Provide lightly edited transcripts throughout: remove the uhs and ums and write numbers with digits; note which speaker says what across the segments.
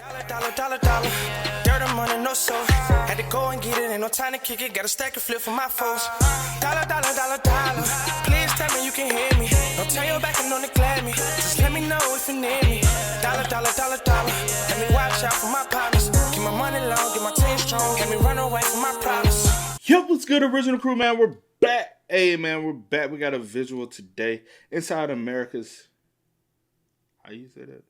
Speaker 1: Dollar. Dirt and money, no soul. Had to go and get it, ain't no time to kick it. Got a stack and flip for my foes. Dollar. Please tell me you can hear me. Don't turn your back and don't neglect me. Just let me know if you need me. Dollar. Let me watch out for my partners. Keep my money long, get my team strong. Let me run away from my problems.
Speaker 2: Yo, what's good, original crew, man? We're back. Hey, man, we're back. We got a visual today inside America's. How you say that?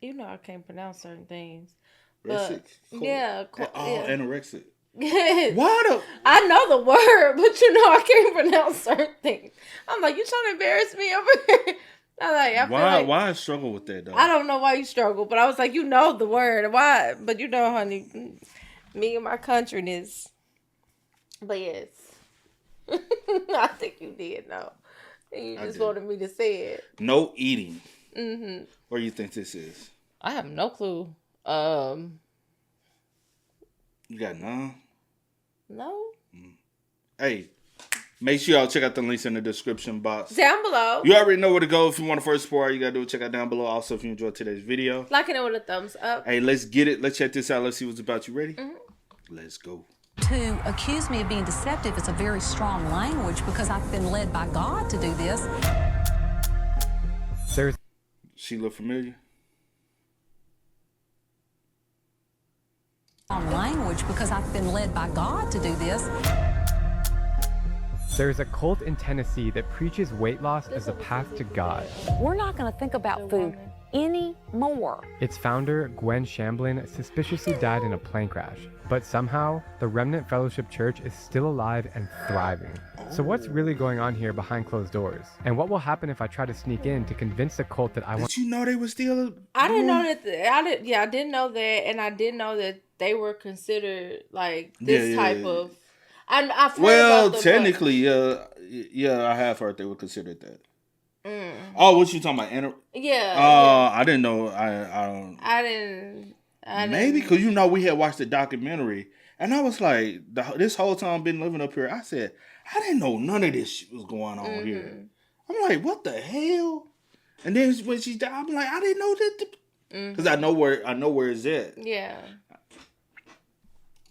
Speaker 3: You know I can't pronounce certain things.
Speaker 2: Anorexic?
Speaker 3: Yeah.
Speaker 2: Anorexic.
Speaker 3: Yes.
Speaker 2: What?
Speaker 3: I know the word, but you know I can't pronounce certain things. I'm like, you trying to embarrass me over here?
Speaker 2: Why I struggle with that, though?
Speaker 3: I don't know why you struggle, but I was like, you know the word. Why? But you know, honey, me and my countryness. But yes. I think you did know. You just wanted me to say it.
Speaker 2: No eating.
Speaker 3: Mm-hmm.
Speaker 2: What do you think this is?
Speaker 3: I have no clue.
Speaker 2: You got none?
Speaker 3: No.
Speaker 2: Hey, make sure y'all check out the links in the description box.
Speaker 3: Down below.
Speaker 2: You already know where to go if you want to first support. All you got to do is check out down below. Also, if you enjoyed today's video.
Speaker 3: Liking it with a thumbs up.
Speaker 2: Hey, let's get it. Let's check this out. Let's see what's about. You ready?
Speaker 3: Mm-hmm.
Speaker 2: Let's go.
Speaker 4: To accuse me of being deceptive is a very strong language because I've been led by God to do this.
Speaker 2: She look familiar?
Speaker 4: Language because I've been led by God to do this.
Speaker 5: There's a cult in Tennessee that preaches weight loss as a path to God.
Speaker 4: We're not going to think about food anymore.
Speaker 5: Its founder, Gwen Shamblin, suspiciously died in a plane crash, but somehow the Remnant Fellowship Church is still alive and thriving. So what's really going on here behind closed doors? And what will happen if I try to sneak in to convince the cult that I want?
Speaker 2: Did you know they were still?
Speaker 3: I didn't know that. I didn't know that, and I didn't know that they were considered like this type of. I've heard about them,
Speaker 2: technically, yeah, I have heard they were considered that. Oh, what you talking about?
Speaker 3: Yeah.
Speaker 2: I didn't know. I
Speaker 3: didn't.
Speaker 2: Maybe because we had watched the documentary, and I was like, this whole time I've been living up here, I said I didn't know none of this shit was going on here. I'm like, what the hell? And then when she died, I'm like, I didn't know that because I know where it's at.
Speaker 3: Yeah.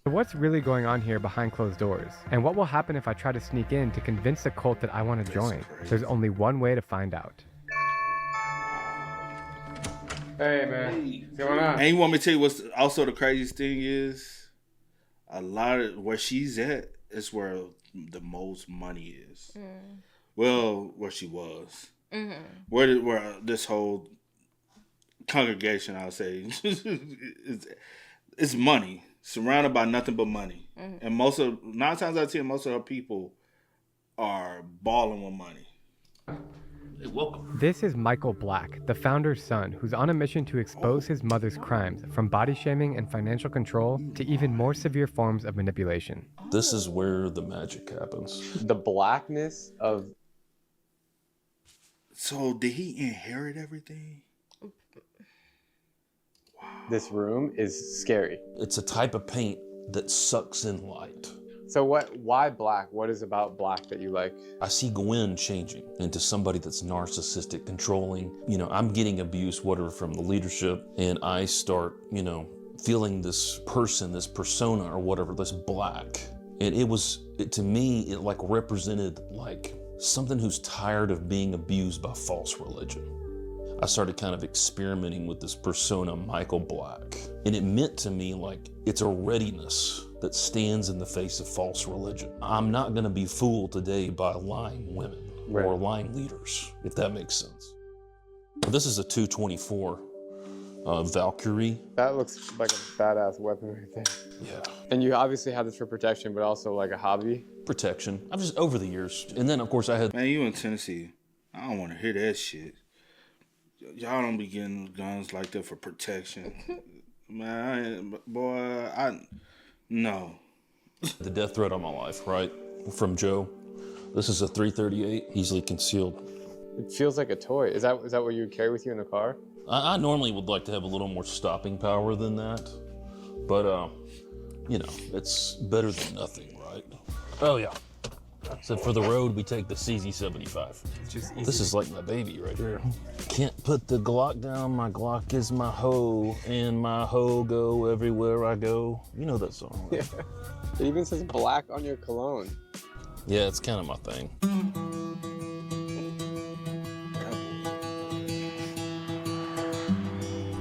Speaker 5: What's really going on here behind closed doors? And what will happen if I try to sneak in to convince the cult that I want to join? There's only one way to find out.
Speaker 6: Hey, man. What's going on?
Speaker 2: And you want me to tell you what's also the craziest thing is? A lot of where she's at is where the most money is. Well, where she was. Where this whole congregation, I'll say, it's money. Surrounded by nothing but money. And 9 times out of 10, most of her people are balling with money. Hey, welcome.
Speaker 5: This is Michael Black, the founder's son, who's on a mission to expose his mother's crimes, from body shaming and financial control to even more severe forms of manipulation.
Speaker 7: This is where the magic happens.
Speaker 6: The blackness of...
Speaker 2: So did he inherit everything?
Speaker 6: This room is scary.
Speaker 7: It's a type of paint that sucks in light.
Speaker 6: So why black? What is about black that you like?
Speaker 7: I see Gwen changing into somebody that's narcissistic, controlling. I'm getting abuse, whatever, from the leadership, and I start, feeling this person, this persona or whatever, this black. And to me, it like represented like something who's tired of being abused by false religion. I started kind of experimenting with this persona, Michael Black. And it meant to me like it's a readiness that stands in the face of false religion. I'm not gonna be fooled today by lying women or lying leaders, if that makes sense. This is a 224 Valkyrie.
Speaker 6: That looks like a badass weapon right there.
Speaker 7: Yeah.
Speaker 6: And you obviously have this for protection, but also like a hobby?
Speaker 7: Protection. I've just over the years. And then of course I had...
Speaker 2: Man, you in Tennessee. I don't wanna hear that shit. Y'all don't be getting guns like that for protection. Man, no.
Speaker 7: The death threat on my life, right? From Joe. This is a .338, easily concealed.
Speaker 6: It feels like a toy. Is that what you would carry with you in the car?
Speaker 7: I normally would like to have a little more stopping power than that. But, it's better than nothing, right? Oh, yeah. So for the road, we take the CZ75.
Speaker 6: It's just easy.
Speaker 7: This is like my baby right here. Can't put the Glock down, my Glock is my hoe, and my hoe go everywhere I go. You know that song, right?
Speaker 6: It even says black on your cologne.
Speaker 7: Yeah, it's kind of my thing.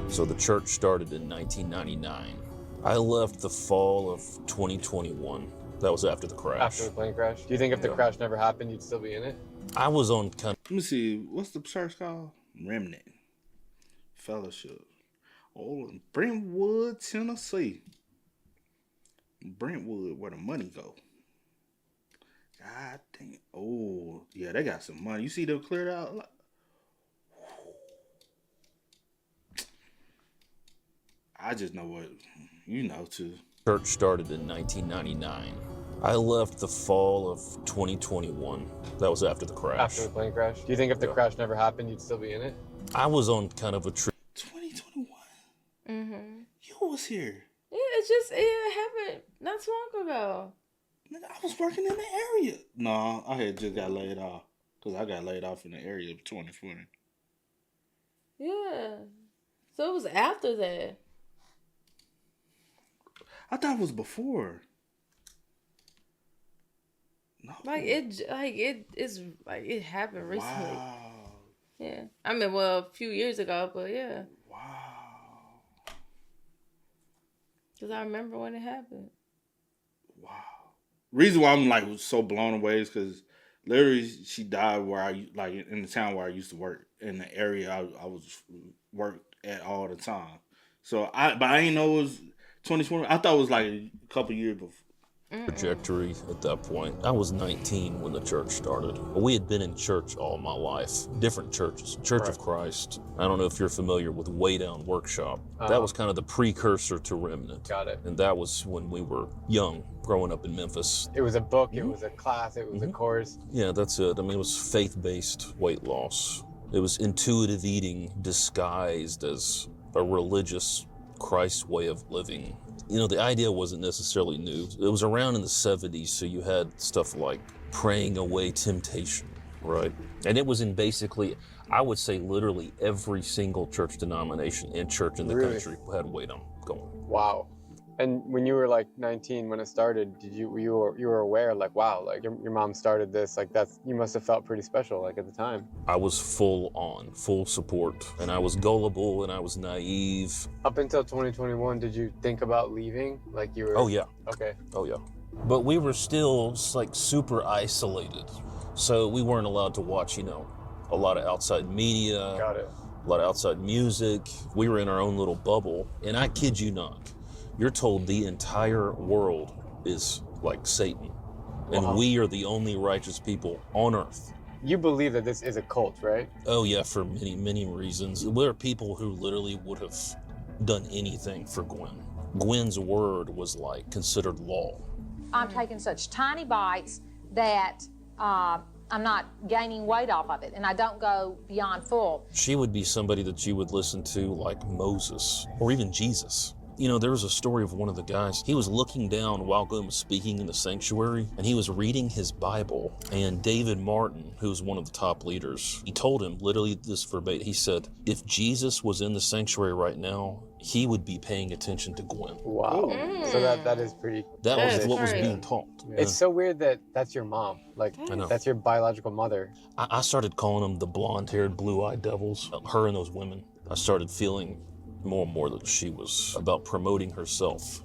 Speaker 7: So the church started in 1999. I left the fall of 2021. That was after the crash.
Speaker 6: After the plane crash? Do you think if the crash never happened, you'd still be in it?
Speaker 7: I was on kind
Speaker 2: Let me see. What's the church called? Remnant Fellowship. Oh, in Brentwood, Tennessee. Brentwood, where the money go. God dang it. Oh, yeah, they got some money. You see them cleared out? I just know what you know too.
Speaker 7: Church started in 1999. I left the fall of 2021. That was after the crash.
Speaker 6: After the plane crash? Do you think if the crash never happened, you'd still be in it?
Speaker 7: I was on kind of a trip.
Speaker 2: 2021.
Speaker 3: Mm-hmm.
Speaker 2: You was here.
Speaker 3: Yeah, it's just it happened not too long ago.
Speaker 2: Nigga, I was working in the area. No, I had just got laid off. Because I got laid off in the area of 2020.
Speaker 3: Yeah. So it was after that.
Speaker 2: I thought it was before. No.
Speaker 3: It's like it happened recently.
Speaker 2: Wow.
Speaker 3: Yeah. I mean, well, a few years ago, but yeah.
Speaker 2: Wow.
Speaker 3: Because I remember when it happened.
Speaker 2: Wow. Reason why I'm like so blown away is because literally she died where I like in the town where I used to work, in the area I was worked at all the time. So I didn't know it was 2020. I thought it was like a couple years before.
Speaker 7: Trajectory at that point. I was 19 when the church started. We had been in church all my life, different churches. Church of Christ. I don't know if you're familiar with Way Down Workshop. That was kind of the precursor to Remnant.
Speaker 6: Got it.
Speaker 7: And that was when we were young, growing up in Memphis.
Speaker 6: It was a book, it was a class, it was a course.
Speaker 7: Yeah, that's it. I mean, it was faith-based weight loss. It was intuitive eating disguised as a religious Christ way of living. You know, the idea wasn't necessarily new. It was around in the 70s, so you had stuff like praying away temptation, right? And it was in basically, I would say literally every single church denomination and church in the country had weight on going.
Speaker 6: Wow. And when you were like 19 when it started, you were aware like, wow, like your mom started this, like you must have felt pretty special like at the time.
Speaker 7: I was full support, and I was gullible and I was naive.
Speaker 6: Up until 2021, did you think about leaving? Like you were?
Speaker 7: Oh yeah.
Speaker 6: Okay.
Speaker 7: Oh yeah. But we were still like super isolated, so we weren't allowed to watch, you know, a lot of outside media.
Speaker 6: Got it.
Speaker 7: A lot of outside music. We were in our own little bubble, and I kid you not. You're told the entire world is like Satan, and we are the only righteous people on earth.
Speaker 6: You believe that this is a cult, right?
Speaker 7: Oh yeah, for many, many reasons. There are people who literally would have done anything for Gwen. Gwen's word was like considered law.
Speaker 8: I'm taking such tiny bites that I'm not gaining weight off of it, and I don't go beyond full.
Speaker 7: She would be somebody that you would listen to like Moses or even Jesus. You know, there was a story of one of the guys. He was looking down while Glenn was speaking in the sanctuary, and he was reading his Bible. And David Martin, who's one of the top leaders, he told him, literally this verbatim, he said, if Jesus was in the sanctuary right now, he would be paying attention to Gwen.
Speaker 6: Wow. So that is pretty...
Speaker 7: That was what was
Speaker 3: crazy.
Speaker 7: being taught.
Speaker 6: It's so weird that that's your mom. Like,
Speaker 7: I know.
Speaker 6: that's your biological mother.
Speaker 7: I started calling them the blonde-haired, blue-eyed devils. Her and those women. I started feeling more and more that she was about promoting herself.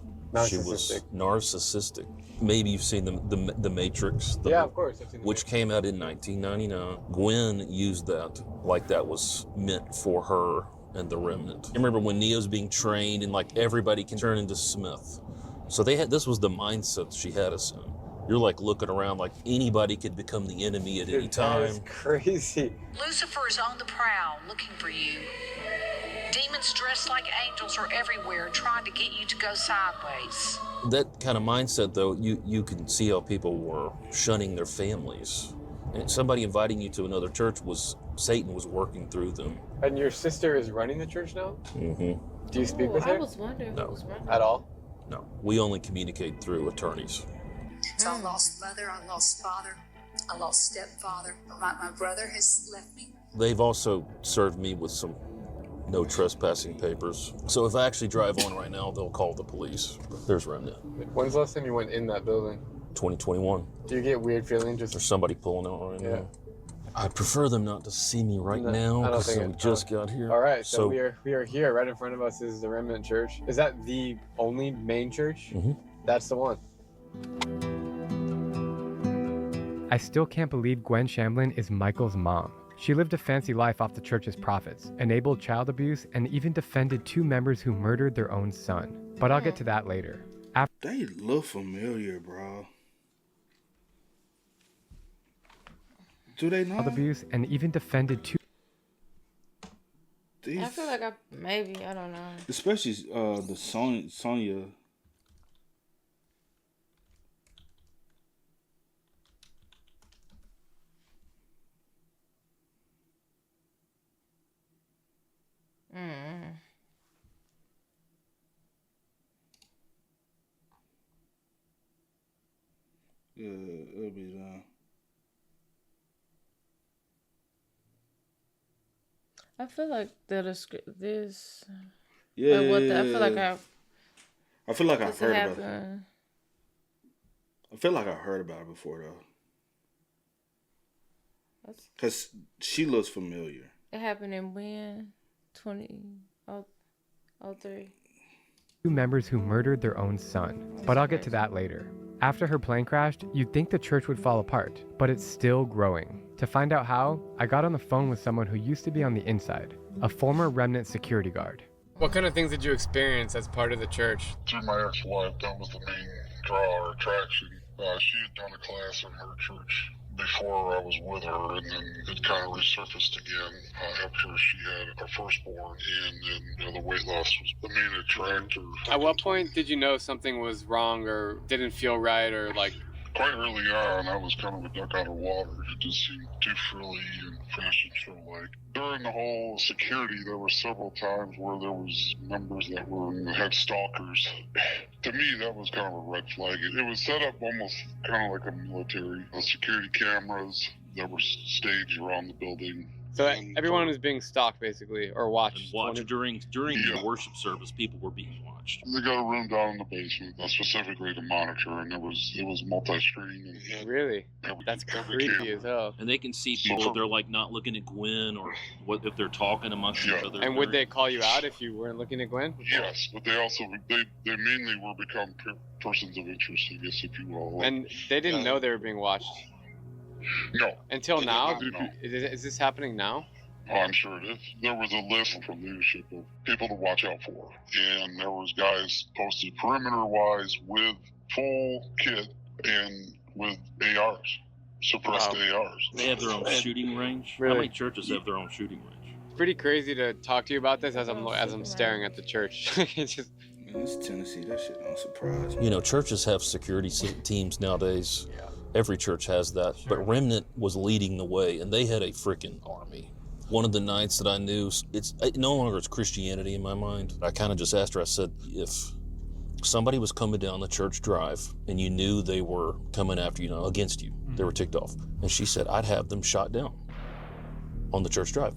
Speaker 7: She was narcissistic. Maybe you've seen the Matrix.
Speaker 6: Yeah, of course. I've seen
Speaker 7: which came out in 1999. Gwen used that like that was meant for her and the Remnant. I remember when Neo's being trained and like everybody can turn into Smith. So this was the mindset she had us in. You're like looking around like anybody could become the enemy at any time.
Speaker 6: That is crazy.
Speaker 9: Lucifer is on the prowl looking for you. Demons dressed like angels are everywhere trying to get you to go sideways.
Speaker 7: That kind of mindset, though, you can see how people were shunning their families. And somebody inviting you to another church Satan was working through them.
Speaker 6: And your sister is running the church now?
Speaker 7: Mm-hmm.
Speaker 6: Do you speak with her?
Speaker 3: I was wondering who was running.
Speaker 6: At all?
Speaker 7: No, we only communicate through attorneys.
Speaker 9: So I lost mother, I lost father.
Speaker 10: a lost stepfather. My brother has left me.
Speaker 7: They've also served me with some no trespassing papers. So if I actually drive on right now, they'll call the police. There's Remnant.
Speaker 6: When's the last time you went in that building?
Speaker 7: 2021.
Speaker 6: Do you get weird feelings just...
Speaker 7: There's somebody pulling out right now. I prefer them not to see me right now
Speaker 6: I don't
Speaker 7: because
Speaker 6: think
Speaker 7: we just got here.
Speaker 6: All right, so we are here. Right in front of us is the Remnant Church. Is that the only main church?
Speaker 7: Mm-hmm.
Speaker 6: That's the one.
Speaker 5: I still can't believe Gwen Shamblin is Michael's mom. She lived a fancy life off the church's profits, enabled child abuse, and even defended 2 members who murdered their own son. But I'll get to that later.
Speaker 2: They look familiar, bro. Do they not?
Speaker 5: Child abuse and even defended 2.
Speaker 3: I feel like I don't know.
Speaker 2: Especially the Sonya. Yeah, it'll be done.
Speaker 3: I feel like this.
Speaker 2: Yeah.
Speaker 3: Like I feel like
Speaker 2: I've heard about it. I feel like I heard about it before though. Cause she looks familiar.
Speaker 3: It happened in when? 2003.
Speaker 5: 2 members who murdered their own son. But I'll get to that later. After her plane crashed, you'd think the church would fall apart, but it's still growing. To find out how, I got on the phone with someone who used to be on the inside, a former Remnant security guard.
Speaker 6: What kind of things did you experience as part of the church?
Speaker 11: Through my ex-wife, that was the main draw or attraction. She had done a class in her church before I was with her, and then it kind of resurfaced again after she had our firstborn, and then the weight loss was the main attractor.
Speaker 6: At what point did you know something was wrong or didn't feel right or like...
Speaker 11: Quite early on, I was kind of a duck out of water. It just seemed too frilly and fashion show-like. During the whole security, there were several times where there was members that had stalkers. To me, that was kind of a red flag. It was set up almost kind of like a military. Security cameras that were staged around the building.
Speaker 6: So everyone was being stalked, basically, or watched.
Speaker 7: During the worship service, people were being watched.
Speaker 11: They got a room down in the basement specifically to monitor, and it was multi-screen. And
Speaker 6: really? That's creepy as hell.
Speaker 7: And they can see people if they're like not looking at Gwen, or what if they're talking amongst each other.
Speaker 6: And would they call you out if you weren't looking at Gwen?
Speaker 11: Yes, but they also they mainly were become persons of interest, I guess, if you will.
Speaker 6: And they didn't know they were being watched.
Speaker 11: No.
Speaker 6: Until now? Is this happening now?
Speaker 11: Oh, I'm sure it is. There was a list from leadership of people to watch out for. And there was guys posted perimeter-wise with full kit and with ARs, suppressed ARs.
Speaker 7: They have their own shooting range?
Speaker 6: Really?
Speaker 7: How many churches have their own shooting range?
Speaker 6: It's pretty crazy to talk to you about this as I'm staring at the church. It's just...
Speaker 2: It's Tennessee. That shit don't surprise me.
Speaker 7: You know, churches have security teams nowadays. Yeah. Every church has that. Sure. But Remnant was leading the way, and they had a freaking army. One of the nights that I knew, it no longer is Christianity in my mind. I kind of just asked her, I said, if somebody was coming down the church drive and you knew they were coming after you, against you, they were ticked off. And she said, I'd have them shot down on the church drive.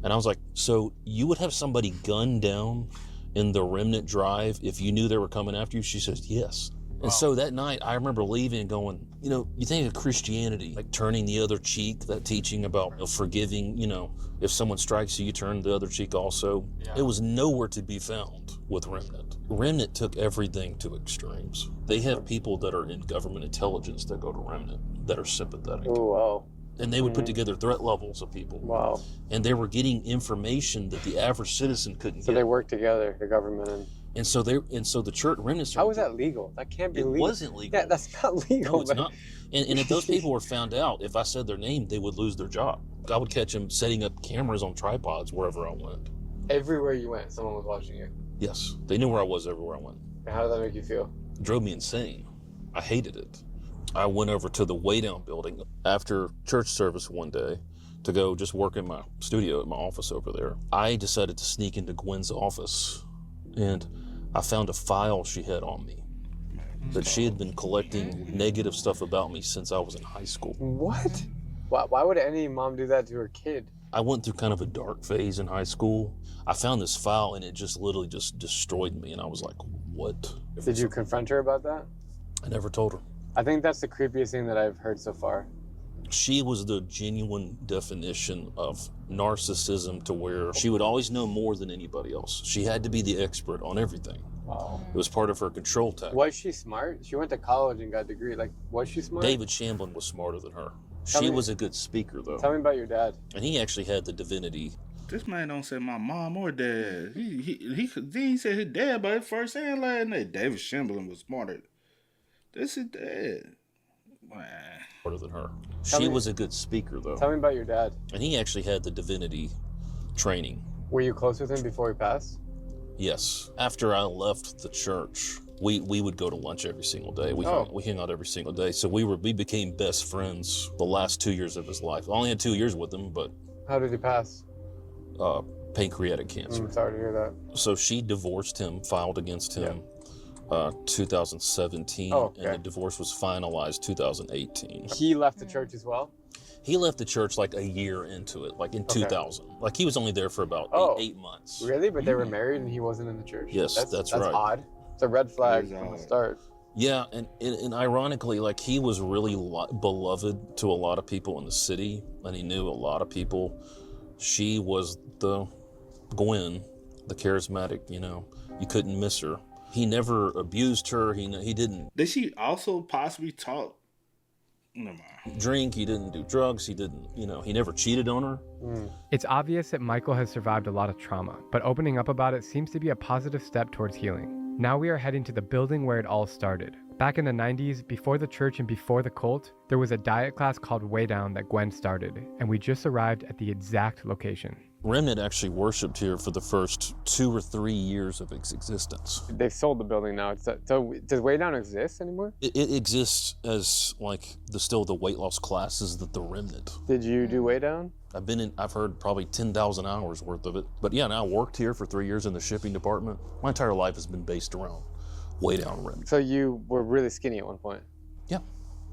Speaker 7: And I was like, so you would have somebody gunned down in the Remnant drive if you knew they were coming after you? She says, yes. And so that night, I remember leaving and going, you think of Christianity, like turning the other cheek, that teaching about forgiving, if someone strikes you, you turn the other cheek also. Yeah. It was nowhere to be found with Remnant. Remnant took everything to extremes. They have people that are in government intelligence that go to Remnant that are sympathetic.
Speaker 6: Oh, wow.
Speaker 7: And they would put together threat levels of people.
Speaker 6: Wow.
Speaker 7: And they were getting information that the average citizen couldn't get.
Speaker 6: So they worked together, the government
Speaker 7: and so the church Remnant.
Speaker 6: How was that legal? That can't be legal. It
Speaker 7: wasn't legal.
Speaker 6: Yeah, that's not legal.
Speaker 7: No, it's not. And if those people were found out, if I said their name, they would lose their job. I would catch them setting up cameras on tripods wherever I went.
Speaker 6: Everywhere you went, someone was watching you.
Speaker 7: Yes, they knew where I was everywhere I went.
Speaker 6: And how did that make you feel?
Speaker 7: It drove me insane. I hated it. I went over to the Way Down building after church service one day to go just work in my studio at my office over there. I decided to sneak into Gwen's office, and I found a file she had on me. that she had been collecting negative stuff about me since I was in high school.
Speaker 6: What? Why would any mom do that to her kid?
Speaker 7: I went through kind of a dark phase in high school. I found this file and it just literally just destroyed me. And I was like, what?
Speaker 6: Did you confront her about that?
Speaker 7: I never told her.
Speaker 6: I think that's the creepiest thing that I've heard so far.
Speaker 7: She was the genuine definition of narcissism, to where she would always know more than anybody else. She had to be the expert on everything.
Speaker 6: Wow.
Speaker 7: It was part of her control tactic.
Speaker 6: Was she smart? She went to college and got a degree. Like, was she smart?
Speaker 7: David Shamblin was smarter than her. She was a good speaker, though.
Speaker 6: Tell me about your dad.
Speaker 7: And he actually had the divinity.
Speaker 2: This man don't say my mom or dad. He said his dad by his first and last name. David Shamblin was smarter. This is dad. Man.
Speaker 7: Smarter than her. She was a good speaker, though.
Speaker 6: Tell me about your dad.
Speaker 7: And he actually had the divinity training.
Speaker 6: Were you close with him before he passed?
Speaker 7: Yes. After I left the church, we would go to lunch every single day. We hung out every single day. So we became best friends the last 2 years of his life. I only had 2 years with him, but...
Speaker 6: How did he pass?
Speaker 7: Pancreatic cancer.
Speaker 6: I'm sorry to hear that.
Speaker 7: So she divorced him, filed against him 2017, and the divorce was finalized 2018.
Speaker 6: He left the church as well?
Speaker 7: He left the church like a year into it, like in 2000. Like he was only there for about 8 months.
Speaker 6: Really? But they were married and he wasn't in the church?
Speaker 7: Yes, that's right.
Speaker 6: That's odd. It's a red flag from the start.
Speaker 7: Yeah, and ironically, like he was really beloved to a lot of people in the city, and he knew a lot of people. She was the Gwen, the charismatic, you couldn't miss her. He never abused her. He didn't.
Speaker 2: Did she also possibly talk? Never mind.
Speaker 7: Drink. He didn't do drugs. He didn't, he never cheated on her.
Speaker 5: It's obvious that Michael has survived a lot of trauma, but opening up about it seems to be a positive step towards healing. Now we are heading to the building where it all started. Back in the 90s, before the church and before the cult, there was a diet class called Way Down that Gwen started, and we just arrived at the exact location.
Speaker 7: Remnant actually worshipped here for the first 2 or 3 years of its existence.
Speaker 6: They've sold the building now. So does Way Down exist anymore?
Speaker 7: It exists as like still the weight loss classes that the Remnant.
Speaker 6: Did you do Way Down?
Speaker 7: I've heard probably 10,000 hours worth of it. But yeah, now I worked here for 3 years in the shipping department. My entire life has been based around Way Down Remnant.
Speaker 6: So you were really skinny at one point?
Speaker 7: Yeah.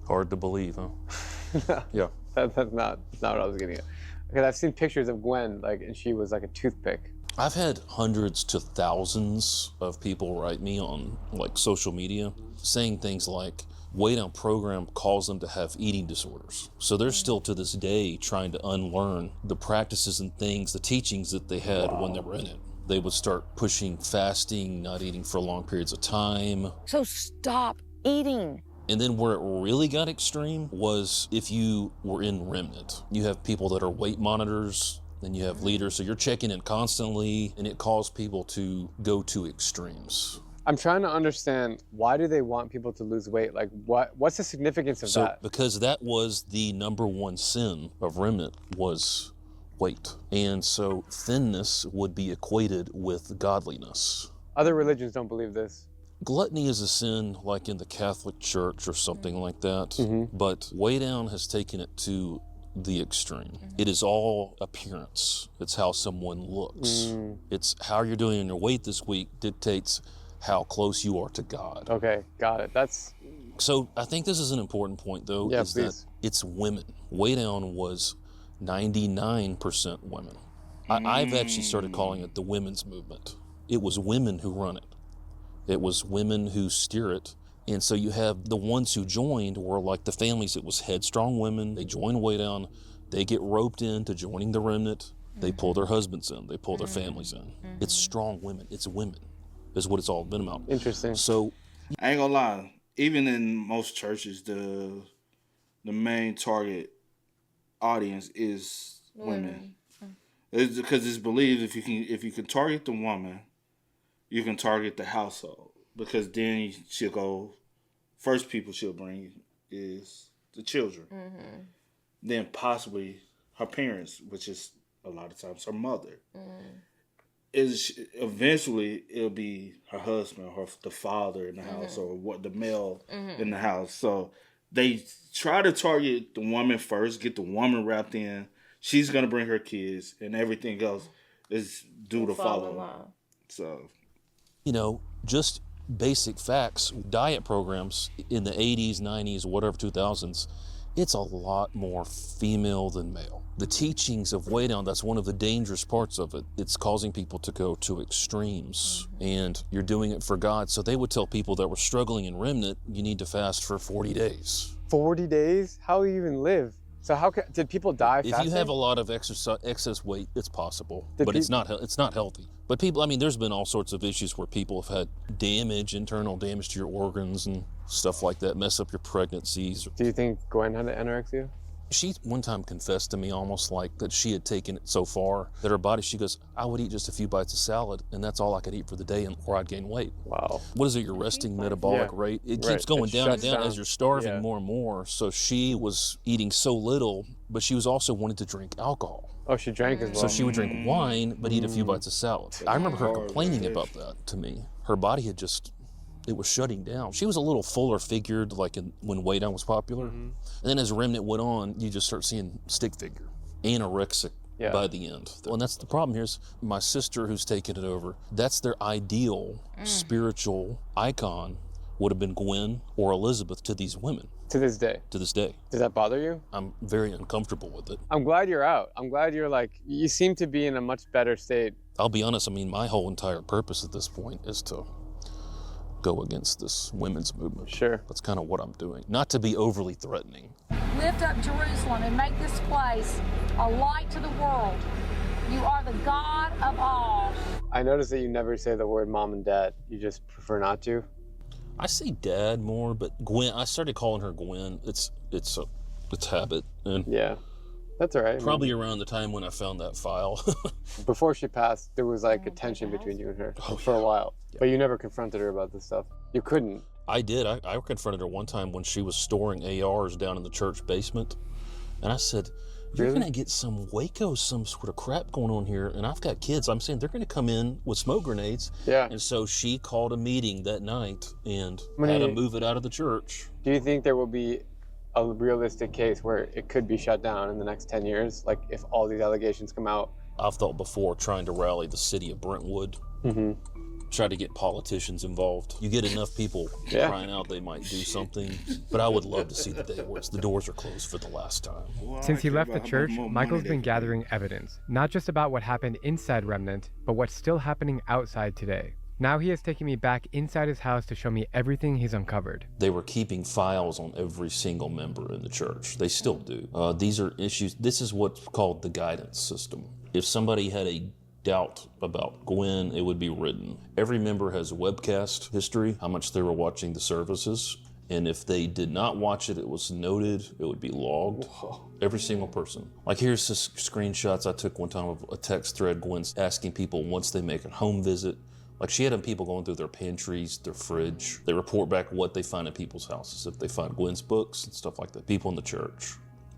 Speaker 7: Hard to believe, huh? Yeah.
Speaker 6: That's not what I was getting at. Because I've seen pictures of Gwen, and she was like a toothpick.
Speaker 7: I've had hundreds to thousands of people write me on social media saying things like, Way Down program calls them to have eating disorders. So they're still to this day trying to unlearn the practices and things, the teachings that they had when they were in it. They would start pushing fasting, not eating for long periods of time.
Speaker 12: So stop eating.
Speaker 7: And then where it really got extreme was if you were in Remnant. You have people that are weight monitors, then you have leaders, so you're checking in constantly, and it caused people to go to extremes.
Speaker 6: I'm trying to understand, why do they want people to lose weight? What's the significance of that?
Speaker 7: Because that was the number one sin of Remnant, was weight. And so thinness would be equated with godliness.
Speaker 6: Other religions don't believe this.
Speaker 7: Gluttony is a sin like in the Catholic Church or something like that, but Way Down has taken it to the extreme. It is all appearance. It's how someone looks. It's how you're doing in your weight this week dictates how close you are to God.
Speaker 6: Okay, got it.
Speaker 7: So I think this is an important point, though, is that it's women. Way Down was 99% women. I've actually started calling it the women's movement. It was women who run it. It was women who steer it. And so you have the ones who joined were like the families. It was headstrong women. They join Way Down. They get roped into joining the Remnant. They pull their husbands in. They pull their families in. It's strong women. It's women is what it's all been about.
Speaker 6: Interesting.
Speaker 7: So
Speaker 2: I ain't gonna lie. Even in most churches, the main target audience is women. It's because it's believed if you can target the woman, you can target the household, because then she'll go, first people she'll bring is the children. Then possibly her parents, which is a lot of times her mother. Eventually it'll be her husband or the father in the house, or what the male in the house. So they try to target the woman first, get the woman wrapped in. She's gonna bring her kids, and everything else is due to follow. So,
Speaker 7: just basic facts, diet programs in the 80s, 90s, whatever, 2000s, it's a lot more female than male. The teachings of Way Down, that's one of the dangerous parts of it. It's causing people to go to extremes, and you're doing it for God. So they would tell people that were struggling in Remnant, you need to fast for 40 days.
Speaker 6: 40 days? How do you even live? So did people die fasting?
Speaker 7: If you have a lot of excess weight, it's possible, but it's not healthy. But people, I mean, there's been all sorts of issues where people have had internal damage to your organs and stuff like that, mess up your pregnancies.
Speaker 6: Do you think Gwen had anorexia?
Speaker 7: She one time confessed to me almost like that she had taken it so far that her body, she goes, I would eat just a few bites of salad and that's all I could eat for the day or I'd gain weight.
Speaker 6: Wow.
Speaker 7: What is it, your resting metabolic rate? It keeps going down and down as you're starving more and more. So she was eating so little, but she was also wanting to drink alcohol.
Speaker 6: Oh, she drank as well.
Speaker 7: So she would drink wine, but eat a few bites of salad. I remember her complaining about that to me. Her body had it was shutting down. She was a little fuller figured, like when Way Down was popular. And then as Remnant went on, you just start seeing stick figure, anorexic by the end. And that's the problem here is my sister who's taken it over, that's their ideal spiritual icon would have been Gwen or Elizabeth to these women.
Speaker 6: To this day?
Speaker 7: To this day.
Speaker 6: Does that bother you?
Speaker 7: I'm very uncomfortable with it.
Speaker 6: I'm glad you're out. I'm glad you seem to be in a much better state.
Speaker 7: I'll be honest, I mean, my whole entire purpose at this point is to go against this women's movement.
Speaker 6: Sure.
Speaker 7: That's kind of what I'm doing. Not to be overly threatening.
Speaker 8: Lift up Jerusalem and make this place a light to the world. You are the God of all.
Speaker 6: I noticed that you never say the word mom and dad. You just prefer not to.
Speaker 7: I say dad more, but Gwen, I started calling her Gwen. It's habit. And
Speaker 6: yeah, that's all right.
Speaker 7: Probably around the time when I found that file.
Speaker 6: Before she passed, there was like a tension between you and her for a while. Yeah. But you never confronted her about this stuff. You couldn't.
Speaker 7: I did. I confronted her one time when she was storing ARs down in the church basement. And I said, you're going to get some Waco, some sort of crap going on here. And I've got kids. I'm saying they're going to come in with smoke grenades.
Speaker 6: Yeah.
Speaker 7: And so she called a meeting that night and had to move it out of the church.
Speaker 6: Do you think there will be a realistic case where it could be shut down in the next 10 years? Like if all these allegations come out?
Speaker 7: I've thought before trying to rally the city of Brentwood. Try to get politicians involved. You get enough people crying out they might do something, but I would love to see the day where the doors are closed for the last time.
Speaker 5: Since he left the church, Michael's been gathering evidence, not just about what happened inside Remnant, but what's still happening outside today. Now he has taken me back inside his house to show me everything he's uncovered.
Speaker 7: They were keeping files on every single member in the church. They still do. These are issues. This is what's called the guidance system. If somebody had a doubt about Gwen, it would be written. Every member has a webcast history, how much they were watching the services, and if they did not watch it, it was noted, it would be logged. Whoa. Every single person. Like here's the screenshots I took one time of a text thread Gwen's asking people once they make a home visit. Like she had people going through their pantries, their fridge. They report back what they find at people's houses. If they find Gwen's books and stuff like that, people in the church.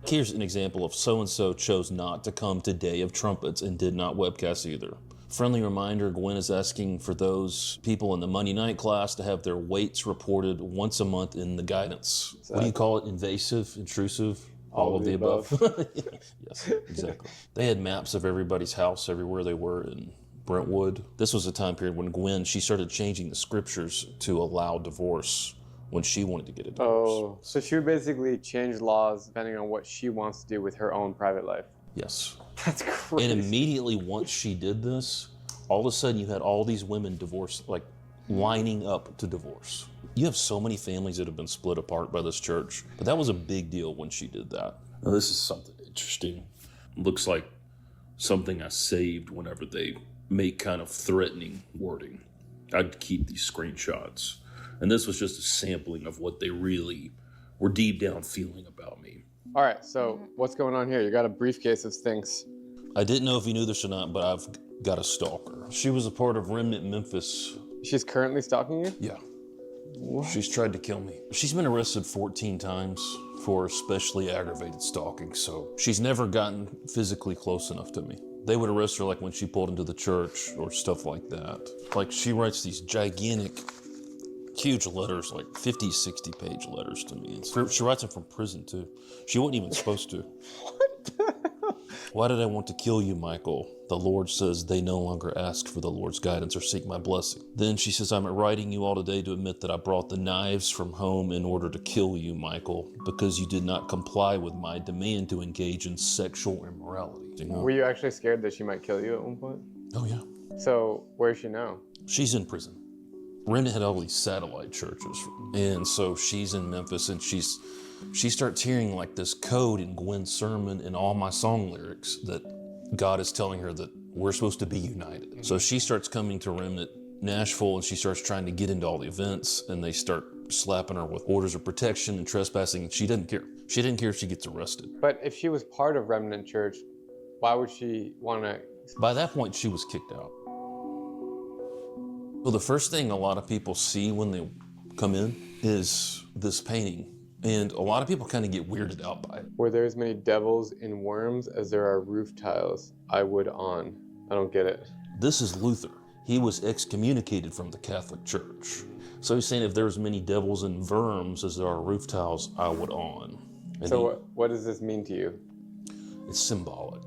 Speaker 7: Here's an example of so-and-so chose not to come to Day of Trumpets and did not webcast either. Friendly reminder, Gwen is asking for those people in the Monday night class to have their weights reported once a month in the guidance. Exactly. What do you call it? Invasive, intrusive? All of the above. Yes, exactly. They had maps of everybody's house everywhere they were in Brentwood. This was a time period when Gwen, she started changing the scriptures to allow divorce when she wanted to get a divorce.
Speaker 6: Oh, so she would basically change laws depending on what she wants to do with her own private life.
Speaker 7: Yes.
Speaker 6: That's crazy.
Speaker 7: And immediately once she did this, all of a sudden you had all these women divorced, like lining up to divorce. You have so many families that have been split apart by this church, but that was a big deal when she did that. Now this is something interesting. Looks like something I saved whenever they make kind of threatening wording. I'd keep these screenshots. And this was just a sampling of what they really were deep down feeling about me.
Speaker 6: All right, so what's going on here? You got a briefcase of things.
Speaker 7: I didn't know if you knew this or not, but I've got a stalker. She was a part of Remnant Memphis.
Speaker 6: She's currently stalking you?
Speaker 7: Yeah. What? She's tried to kill me. She's been arrested 14 times for especially aggravated stalking, so she's never gotten physically close enough to me. They would arrest her like when she pulled into the church or stuff like that. Like she writes these gigantic, huge letters, like 50, 60 page letters to me. She writes them from prison too. She wasn't even supposed to.
Speaker 6: What the hell?
Speaker 7: Why did I want to kill you, Michael? The Lord says they no longer ask for the Lord's guidance or seek my blessing. Then she says, I'm writing you all today to admit that I brought the knives from home in order to kill you, Michael, because you did not comply with my demand to engage in sexual immorality. You know?
Speaker 6: Were you actually scared that she might kill you at one point?
Speaker 7: Oh, yeah.
Speaker 6: So where is she now?
Speaker 7: She's in prison. Remnant had all these satellite churches, and so she's in Memphis, and she starts hearing like this code in Gwen's sermon and all my song lyrics that God is telling her that we're supposed to be united. So she starts coming to Remnant Nashville, and she starts trying to get into all the events, and they start slapping her with orders of protection and trespassing, and she doesn't care. She didn't care if she gets arrested.
Speaker 6: But if she was part of Remnant Church, why would she want to?
Speaker 7: By that point, she was kicked out. Well, the first thing a lot of people see when they come in is this painting. And a lot of people kind of get weirded out by it.
Speaker 6: Were there as many devils in worms as there are roof tiles I would on? I don't get it.
Speaker 7: This is Luther. He was excommunicated from the Catholic Church. So he's saying if there's many devils and worms as there are roof tiles, I would on. And
Speaker 6: so what does this mean to you?
Speaker 7: It's symbolic.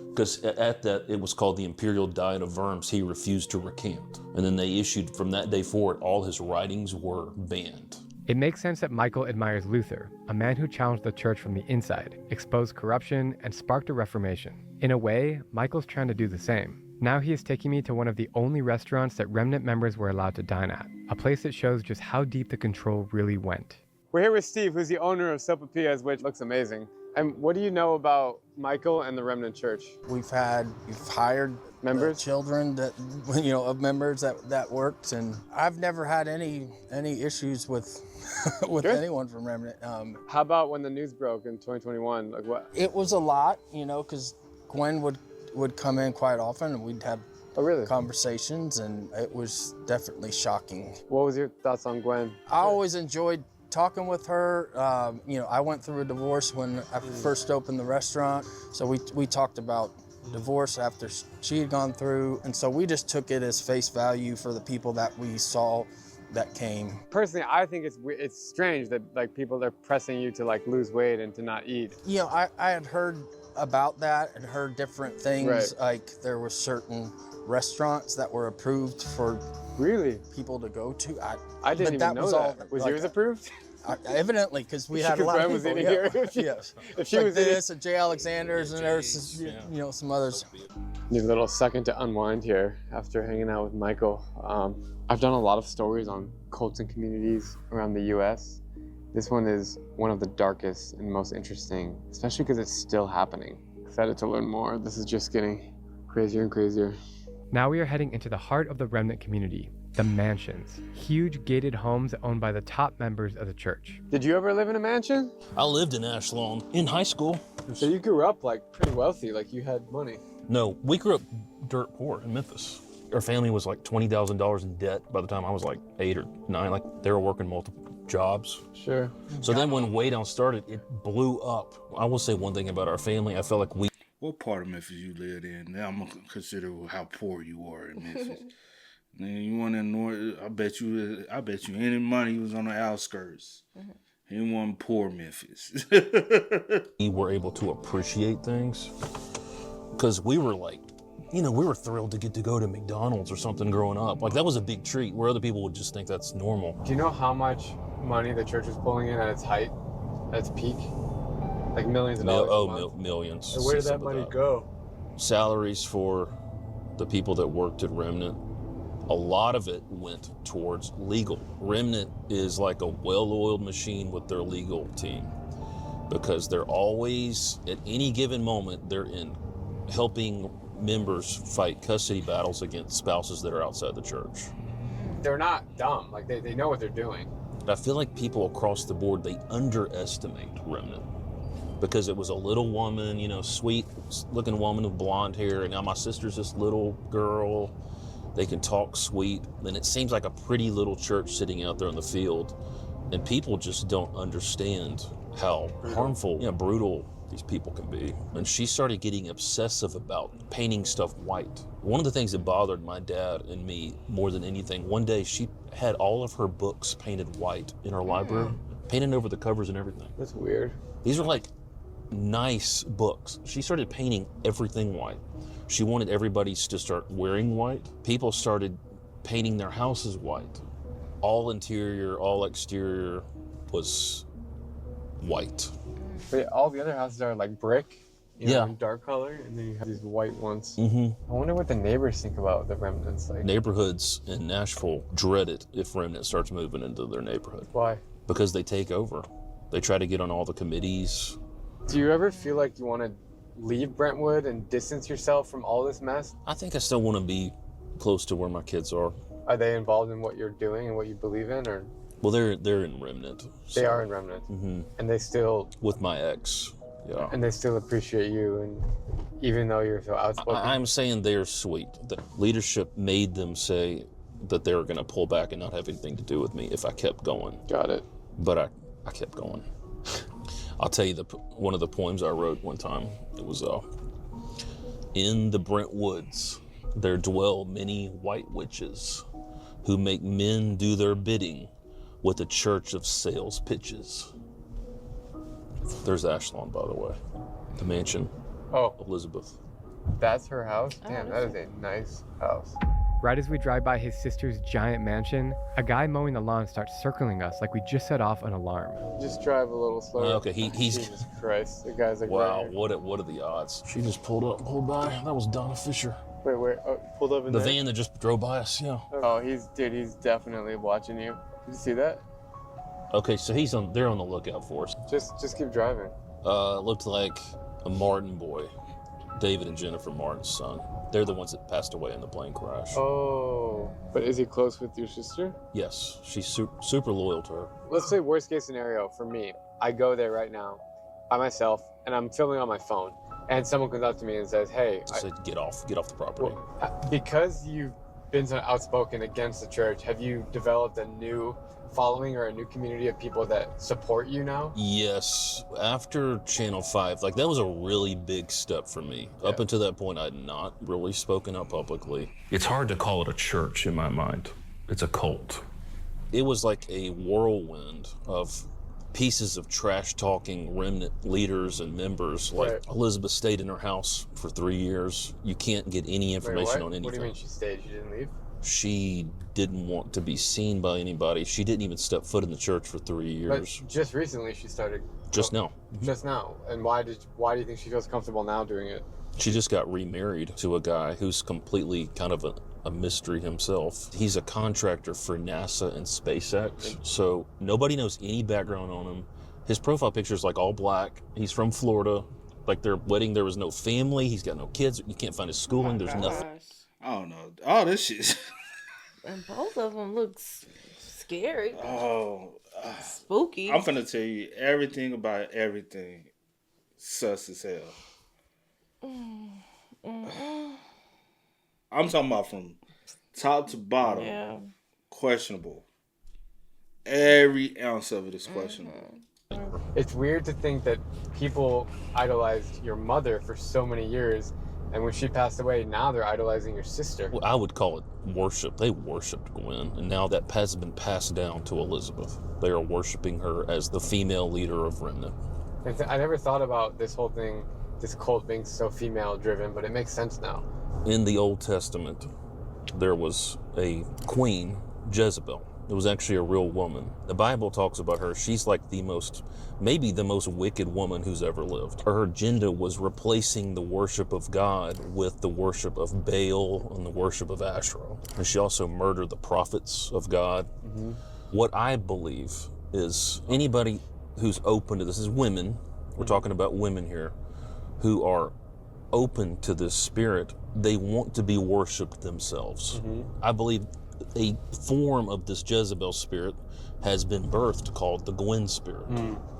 Speaker 7: Because at that, it was called the Imperial Diet of Worms. He refused to recant. And then they issued, from that day forward, all his writings were banned.
Speaker 5: It makes sense that Michael admires Luther, a man who challenged the church from the inside, exposed corruption, and sparked a reformation. In a way, Michael's trying to do the same. Now he is taking me to one of the only restaurants that Remnant members were allowed to dine at, a place that shows just how deep the control really went.
Speaker 6: We're here with Steve, who's the owner of Sopapias, which looks amazing. And what do you know about Michael and the Remnant Church?
Speaker 13: We've hired
Speaker 6: members,
Speaker 13: children that, you know, of members that worked, and I've never had any issues with with anyone from Remnant.
Speaker 6: How about when the news broke in 2021? Like what?
Speaker 13: It was a lot, you know, because Gwen would come in quite often, and we'd have conversations, and it was definitely shocking.
Speaker 6: What was your thoughts on Gwen?
Speaker 13: I always enjoyed talking with her. You know, I went through a divorce when I first opened the restaurant, so we talked about divorce after she had gone through, and so we just took it as face value for the people that we saw that came.
Speaker 6: Personally, I think it's strange that like people are pressing you to like lose weight and to not eat.
Speaker 13: You know, I had heard about that and heard different things, like there were certain restaurants that were approved for people to go to.
Speaker 6: I didn't even know that. Was yours approved?
Speaker 13: Evidently, because we had a lot of people. Yes.
Speaker 6: If she
Speaker 13: like
Speaker 6: was
Speaker 13: this, at J. Alexander's, and there's you know, some others.
Speaker 6: You have a little second to unwind here after hanging out with Michael. I've done a lot of stories on cults and communities around the U.S. This one is one of the darkest and most interesting, especially because it's still happening. Excited to learn more. This is just getting crazier and crazier.
Speaker 5: Now we are heading into the heart of the Remnant community, the mansions, huge gated homes owned by the top members of the church.
Speaker 6: Did you ever live in a mansion?
Speaker 7: I lived in Ashlawn in high school.
Speaker 6: So you grew up like pretty wealthy, like you had money.
Speaker 7: No, we grew up dirt poor in Memphis. Our family was like $20,000 in debt by the time I was like 8 or 9. Like they were working multiple jobs.
Speaker 6: Sure.
Speaker 7: So then when Way Down started, it blew up. I will say one thing about our family. I felt like we...
Speaker 2: What part of Memphis you lived in? Now I'm going to consider how poor you are in Memphis. Then you went in north, I bet you any money was on the outskirts. He wasn't poor Memphis.
Speaker 7: We were able to appreciate things because we were like, you know, we were thrilled to get to go to McDonald's or something growing up. Like that was a big treat where other people would just think that's normal.
Speaker 6: Do you know how much money the church was pulling in at its height, at its peak? Like millions of dollars.
Speaker 7: Millions.
Speaker 6: And where did that money go?
Speaker 7: Salaries for the people that worked at Remnant. A lot of it went towards legal. Remnant is like a well-oiled machine with their legal team because they're always, at any given moment, they're in helping members fight custody battles against spouses that are outside the church.
Speaker 6: They're not dumb. Like they know what they're doing.
Speaker 7: I feel like people across the board, they underestimate Remnant because it was a little woman, you know, sweet looking woman with blonde hair, and now my sister's this little girl. They can talk sweet, and it seems like a pretty little church sitting out there in the field, and people just don't understand how harmful, you know, brutal these people can be. And she started getting obsessive about painting stuff white. One of the things that bothered my dad and me more than anything, one day she had all of her books painted white in her library, painted over the covers and everything.
Speaker 6: That's weird.
Speaker 7: These are like nice books. She started painting everything white. She wanted everybody to start wearing white. People started painting their houses white. All interior, all exterior was white.
Speaker 6: But all the other houses are like brick,
Speaker 7: Yeah.
Speaker 6: dark color, and then you have these white ones.
Speaker 7: Mm-hmm.
Speaker 6: I wonder what the neighbors think about the Remnants. Like,
Speaker 7: Neighborhoods in Nashville dread it if Remnant starts moving into their neighborhood.
Speaker 6: why?
Speaker 7: Because they take over. They try to get on all the committees.
Speaker 6: Do you ever feel like you want to leave Brentwood and distance yourself from all this mess?
Speaker 7: I think I still want to be close to where my kids are.
Speaker 6: Are they involved in what you're doing and what you believe in, or?
Speaker 7: Well, they're in Remnant.
Speaker 6: They are in Remnant, and they still
Speaker 7: with my ex. Yeah.
Speaker 6: And they still appreciate you, and even though you're so outspoken.
Speaker 7: I'm saying they're sweet. The leadership made them say that they were going to pull back and not have anything to do with me if I kept going.
Speaker 6: Got it.
Speaker 7: But I kept going. I'll tell you one of the poems I wrote one time. It was in the Brent Woods there dwell many white witches who make men do their bidding with a church of sales pitches. There's Ashlon, by the way, the mansion.
Speaker 6: Oh,
Speaker 7: Elizabeth.
Speaker 6: That's her house? Damn, that is a nice house.
Speaker 5: Right as we drive by his sister's giant mansion, a guy mowing the lawn starts circling us like we just set off an alarm.
Speaker 6: Just drive a little slower.
Speaker 7: Okay, he's.
Speaker 6: Jesus Christ, the guy's like.
Speaker 7: Wow,
Speaker 6: right
Speaker 7: what are the odds? She just pulled by. That was Donna Fisher.
Speaker 6: Wait, pulled up in
Speaker 7: the
Speaker 6: there?
Speaker 7: van that just drove by us. Yeah.
Speaker 6: Oh, he's definitely watching you. Did you see that?
Speaker 7: Okay, so they're on the lookout for us.
Speaker 6: Just keep driving.
Speaker 7: Looked like a Martin boy, David and Jennifer Martin's son. They're the ones that passed away in the plane crash.
Speaker 6: Oh, but is he close with your sister?
Speaker 7: Yes, she's super loyal to her.
Speaker 6: Let's say worst case scenario for me. I go there right now by myself and I'm filming on my phone and someone comes up to me and says, hey.
Speaker 7: I said, get off the property.
Speaker 6: Well, because you've been so outspoken against the church, have you developed a new following or a new community of people that support you now?
Speaker 7: Yes. After Channel 5, that was a really big step for me. Yeah. Up until that point, I'd not really spoken up publicly. It's hard to call it a church in my mind. It's a cult. It was like a whirlwind of pieces of trash-talking Remnant leaders and members. Like, Elizabeth stayed in her house for 3 years. You can't get any information on anything.
Speaker 6: What do you mean she stayed? She didn't leave?
Speaker 7: She didn't want to be seen by anybody. She didn't even step foot in the church for 3 years.
Speaker 6: But just recently she started.
Speaker 7: Just now.
Speaker 6: Just now. And why do you think she feels comfortable now doing it?
Speaker 7: She just got remarried to a guy who's completely kind of a mystery himself. He's a contractor for NASA and SpaceX, so nobody knows any background on him. His profile picture is all black. He's from Florida. Their wedding, there was no family. He's got no kids. You can't find his schooling. There's nothing.
Speaker 2: I don't know. All this shit.
Speaker 3: And both of them looks scary.
Speaker 2: Oh.
Speaker 3: Spooky.
Speaker 2: I'm finna tell you everything about everything. Sus as hell. I'm talking about from top to bottom.
Speaker 3: Yeah.
Speaker 2: Questionable. Every ounce of it is questionable.
Speaker 6: It's weird to think that people idolized your mother for so many years, and when she passed away, now they're idolizing your sister.
Speaker 7: Well, I would call it worship. They worshipped Gwen, and now that has been passed down to Elizabeth. They are worshiping her as the female leader of Remnant.
Speaker 6: I never thought about this whole thing, this cult being so female-driven, but it makes sense now.
Speaker 7: In the Old Testament, there was a queen, Jezebel. It was actually a real woman. The Bible talks about her. She's maybe the most wicked woman who's ever lived. Her agenda was replacing the worship of God with the worship of Baal and the worship of Asherah. And she also murdered the prophets of God. Mm-hmm. What I believe is anybody who's open to this is women. We're talking about women here who are open to this spirit. They want to be worshipped themselves. Mm-hmm. I believe a form of this Jezebel spirit has been birthed called the Gwen spirit.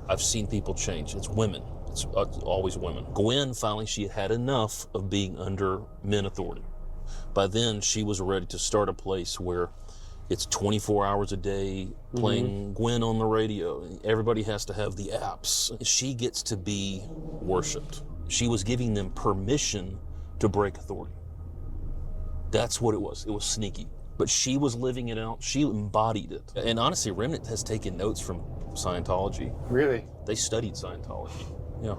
Speaker 7: I've seen people change. It's women. It's always women. Gwen, finally, she had enough of being under men authority. By then, she was ready to start a place where it's 24 hours a day playing Gwen on the radio. Everybody has to have the apps. She gets to be worshipped. She was giving them permission to break authority. That's what it was. It was sneaky. But she was living it out. She embodied it. And honestly, Remnant has taken notes from Scientology.
Speaker 6: Really?
Speaker 7: They studied Scientology. Yeah.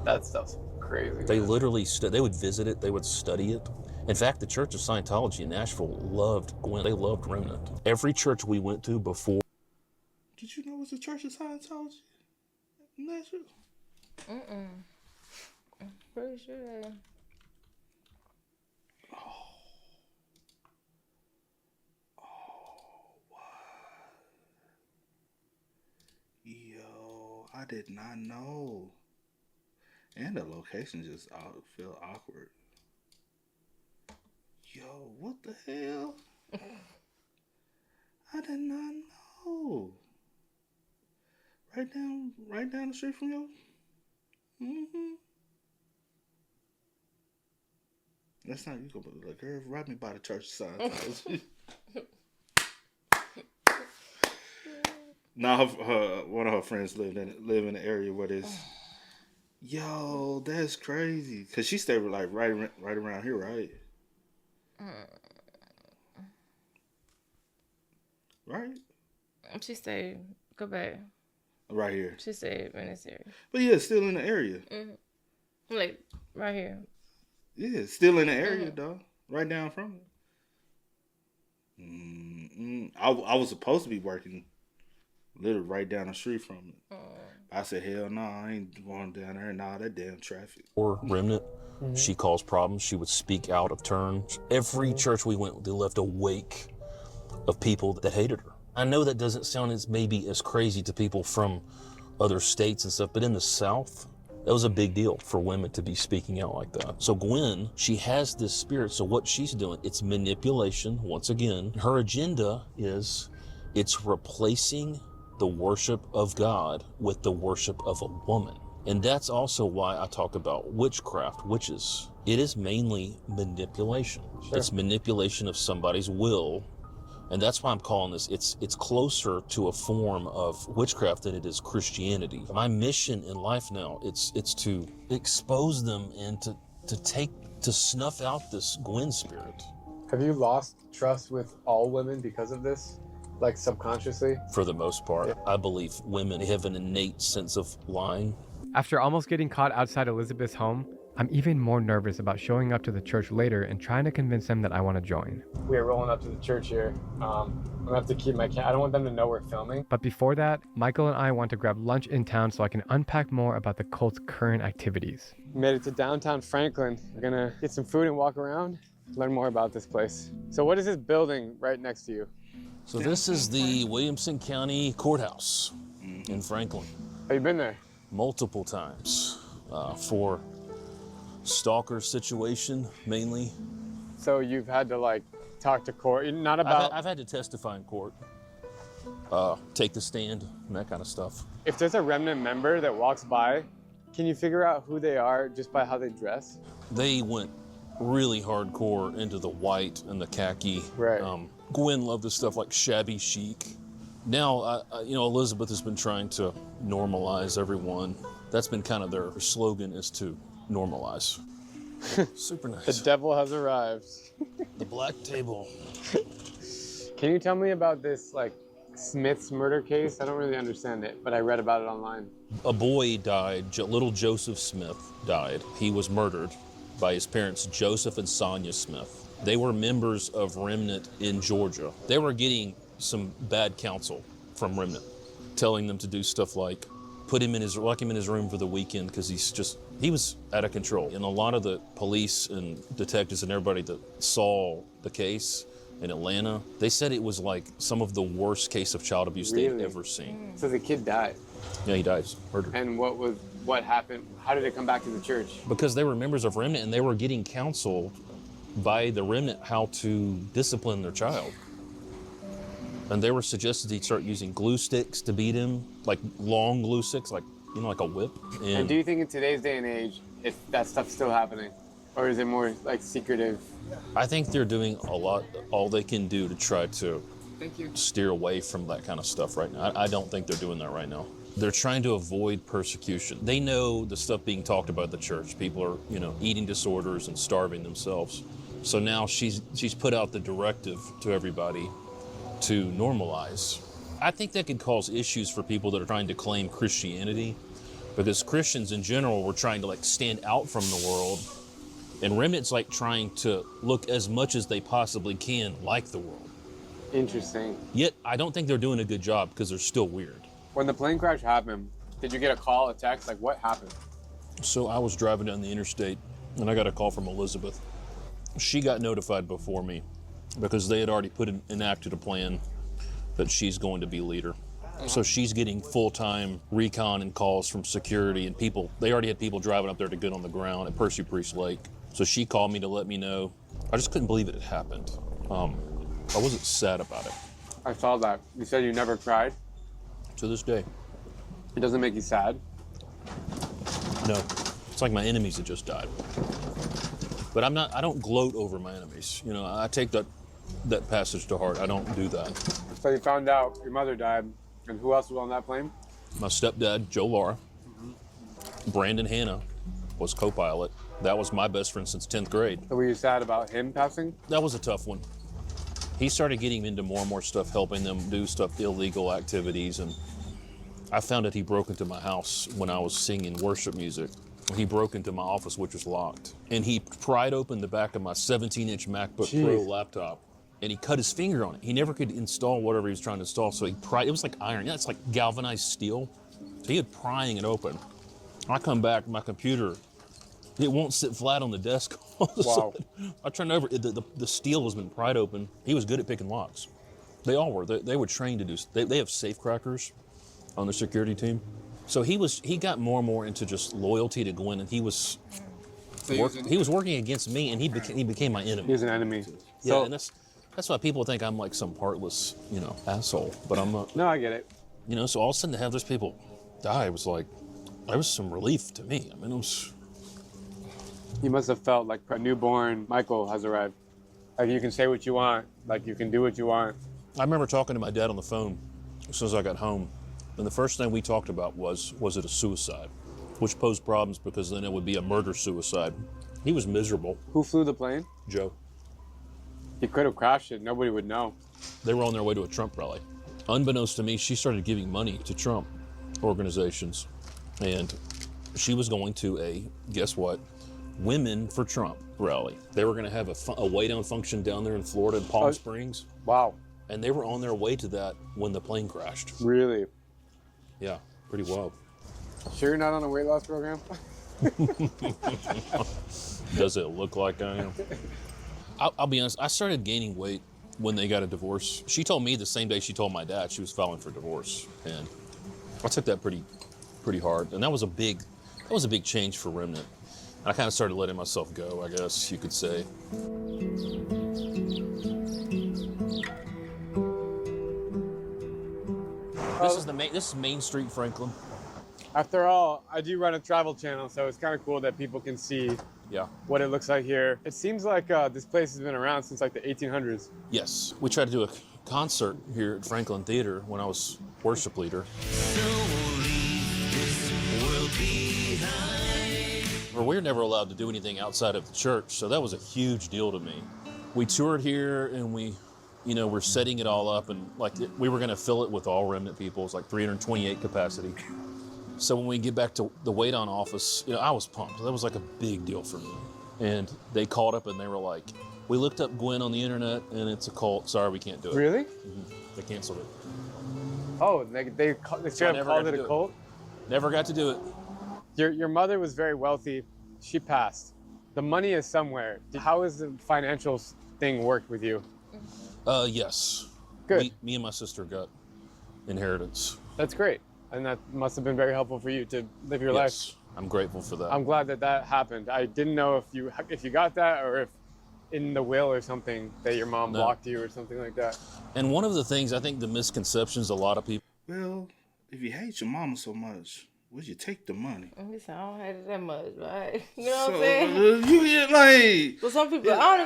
Speaker 6: That stuff's crazy.
Speaker 7: They literally, they would visit it, they would study it. In fact, the Church of Scientology in Nashville loved Gwen. They loved Remnant. Every church we went to before.
Speaker 2: Did you know it was the Church of Scientology in Nashville?
Speaker 3: I'm pretty sure.
Speaker 2: Yo, I did not know. And the location just feel awkward. Yo, what the hell? I did not know. Right down the street from you. That's not you gonna be like, girl, ride me by the Church of Scientology. Now, one of her friends live in the area where this. Yo, that's crazy. Cause she stayed like right around here, right? Right?
Speaker 3: She stayed. Go back.
Speaker 2: Right here.
Speaker 3: She stayed in this area.
Speaker 2: But yeah, still in the area.
Speaker 3: Like right here.
Speaker 2: Yeah, still in the area, though. Right down from it. I was supposed to be working literally right down the street from it. I said, hell no, I ain't going down there. Nah, that damn traffic.
Speaker 7: Or Remnant, she caused problems. She would speak out of turn. Every church we went, they left a wake of people that hated her. I know that doesn't sound as maybe as crazy to people from other states and stuff, but in the South, that was a big deal for women to be speaking out like that. So Gwen, she has this spirit. So what she's doing, it's manipulation. Once again, her agenda is it's replacing the worship of God with the worship of a woman. And that's also why I talk about witchcraft, witches. It is mainly manipulation. Sure. It's manipulation of somebody's will. And that's why I'm calling this, it's closer to a form of witchcraft than it is Christianity. My mission in life now, it's to expose them and to snuff out this Gwen spirit.
Speaker 6: Have you lost trust with all women because of this? Like subconsciously?
Speaker 7: For the most part, yeah. I believe women have an innate sense of lying.
Speaker 5: After almost getting caught outside Elizabeth's home, I'm even more nervous about showing up to the church later and trying to convince them that I want to join.
Speaker 6: We're rolling up to the church here. I'm gonna have to keep my I don't want them to know we're filming.
Speaker 5: But before that, Michael and I want to grab lunch in town so I can unpack more about the cult's current activities.
Speaker 6: We made it to downtown Franklin. We're gonna get some food and walk around, learn more about this place. So what is this building right next to you?
Speaker 7: So this is the Williamson County Courthouse in Franklin.
Speaker 6: Have you been there?
Speaker 7: Multiple times for stalker situation, mainly.
Speaker 6: So you've had to like talk to court, not about...
Speaker 7: I've had to testify in court, take the stand, and that kind of stuff.
Speaker 6: If there's a Remnant member that walks by, can you figure out who they are just by how they dress?
Speaker 7: They went really hardcore into the white and the khaki.
Speaker 6: Right.
Speaker 7: Gwen loved this stuff like shabby chic. Now, Elizabeth has been trying to normalize everyone. That's been kind of their slogan, is to normalize. Super nice.
Speaker 6: The devil has arrived.
Speaker 7: The black table.
Speaker 6: Can you tell me about this, like, Smith's murder case? I don't really understand it, but I read about it online.
Speaker 7: A boy died, little Joseph Smith died. He was murdered by his parents, Joseph and Sonia Smith. They were members of Remnant in Georgia. They were getting some bad counsel from Remnant, telling them to do stuff like lock him in his room for the weekend because he was out of control. And a lot of the police and detectives and everybody that saw the case in Atlanta, they said it was like some of the worst case of child abuse they've ever seen.
Speaker 6: So the kid died?
Speaker 7: Yeah, he died, murdered.
Speaker 6: And what happened? How did it come back to the church?
Speaker 7: Because they were members of Remnant and they were getting counsel by the Remnant how to discipline their child. And they were suggested he'd start using glue sticks to beat him, like long glue sticks, like a whip.
Speaker 6: And do you think in today's day and age, if that stuff's still happening? Or is it more like secretive?
Speaker 7: I think they're doing all they can do to try to steer away from that kind of stuff right now. I don't think they're doing that right now. They're trying to avoid persecution. They know the stuff being talked about at the church. People are, eating disorders and starving themselves. So now she's put out the directive to everybody to normalize. I think that could cause issues for people that are trying to claim Christianity because Christians in general were trying to like stand out from the world, and Remnant's like trying to look as much as they possibly can like the world.
Speaker 6: Interesting.
Speaker 7: Yet I don't think they're doing a good job because they're still weird.
Speaker 6: When the plane crash happened, did you get a call, a text? Like, what happened?
Speaker 7: So I was driving down the interstate, and I got a call from Elizabeth. She got notified before me because they had already enacted a plan that she's going to be leader. So she's getting full-time recon and calls from security and people. They already had people driving up there to get on the ground at Percy Priest Lake. So she called me to let me know. I just couldn't believe it had happened. I wasn't sad about it.
Speaker 6: I saw that. You said you never cried?
Speaker 7: To this day.
Speaker 6: It doesn't make you sad?
Speaker 7: No. It's like my enemies had just died. But I don't gloat over my enemies. You know, I take that passage to heart. I don't do that.
Speaker 6: So you found out your mother died, and who else was on that plane?
Speaker 7: My stepdad, Joe Lara. Brandon Hanna was co-pilot. That was my best friend since 10th grade.
Speaker 6: So were you sad about him passing?
Speaker 7: That was a tough one. He started getting into more and more stuff, helping them do stuff, illegal activities, and I found that he broke into my house when I was singing worship music. He broke into my office, which was locked, and he pried open the back of my 17-inch MacBook Pro laptop, and he cut his finger on it. He never could install whatever he was trying to install, so he pried. It was like iron. Yeah, it's like galvanized steel. So he was prying it open. I come back, my computer, it won't sit flat on the desk.
Speaker 6: Wow.
Speaker 7: I turned over, the steel has been pried open. He was good at picking locks. They all were. They were trained to do. They have safe crackers on the security team. So he got more and more into just loyalty to Gwen, and he was working against me, and he became my enemy.
Speaker 6: He was an enemy.
Speaker 7: Yeah,
Speaker 6: So,
Speaker 7: and that's why people think I'm like some heartless, asshole. But I'm not.
Speaker 6: No, I get it.
Speaker 7: So all of a sudden to have those people die was like, that was some relief to me. I mean, it was.
Speaker 6: You must have felt like a newborn Michael has arrived. Like you can say what you want, like you can do what you want.
Speaker 7: I remember talking to my dad on the phone as soon as I got home, and the first thing we talked about was it a suicide, which posed problems because then it would be a murder-suicide. He was miserable.
Speaker 6: Who flew the plane?
Speaker 7: Joe.
Speaker 6: He could have crashed it. Nobody would know.
Speaker 7: They were on their way to a Trump rally. Unbeknownst to me, she started giving money to Trump organizations, and she was going to guess what? Women for Trump rally. They were going to have a weigh-down function down there in Florida in Palm Springs.
Speaker 6: Wow.
Speaker 7: And they were on their way to that when the plane crashed.
Speaker 6: Really?
Speaker 7: Yeah, pretty wild.
Speaker 6: Sure you're not on a weight loss program?
Speaker 7: Does it look like I am? I'll be honest, I started gaining weight when they got a divorce. She told me the same day she told my dad she was filing for divorce. And I took that pretty hard. And that was a big change for Remnant. I kind of started letting myself go, I guess you could say. This is Main Street, Franklin.
Speaker 6: After all, I do run a travel channel, so it's kind of cool that people can see what it looks like here. It seems like this place has been around since like the 1800s.
Speaker 7: Yes, we tried to do a concert here at Franklin Theater when I was worship leader. We were never allowed to do anything outside of the church, so that was a huge deal to me. We toured here, and we're setting it all up, and we were going to fill it with all Remnant people. It's like 328 capacity. So when we get back to the wait on office, I was pumped. That was like a big deal for me. And they called up and they were like, we looked up Gwen on the internet and it's a cult. Sorry, we can't do it.
Speaker 6: Really?
Speaker 7: Mm-hmm. They canceled it.
Speaker 6: Oh, they straight up called it a cult?
Speaker 7: Never got to do it.
Speaker 6: Your mother was very wealthy. She passed. The money is somewhere. How has the financial thing worked with you?
Speaker 7: Yes.
Speaker 6: Good.
Speaker 7: Me and my sister got inheritance.
Speaker 6: That's great. And that must have been very helpful for you to live your life.
Speaker 7: I'm grateful for that.
Speaker 6: I'm glad that happened. I didn't know if you got that or if in the will or something that your mom blocked you or something like that.
Speaker 7: And one of the things, I think the misconceptions a lot of people...
Speaker 2: Well, if you hate your mama so much, would you take the money?
Speaker 3: I don't hate it that much, right? You know what I'm saying?
Speaker 2: You get like...
Speaker 3: But some people, I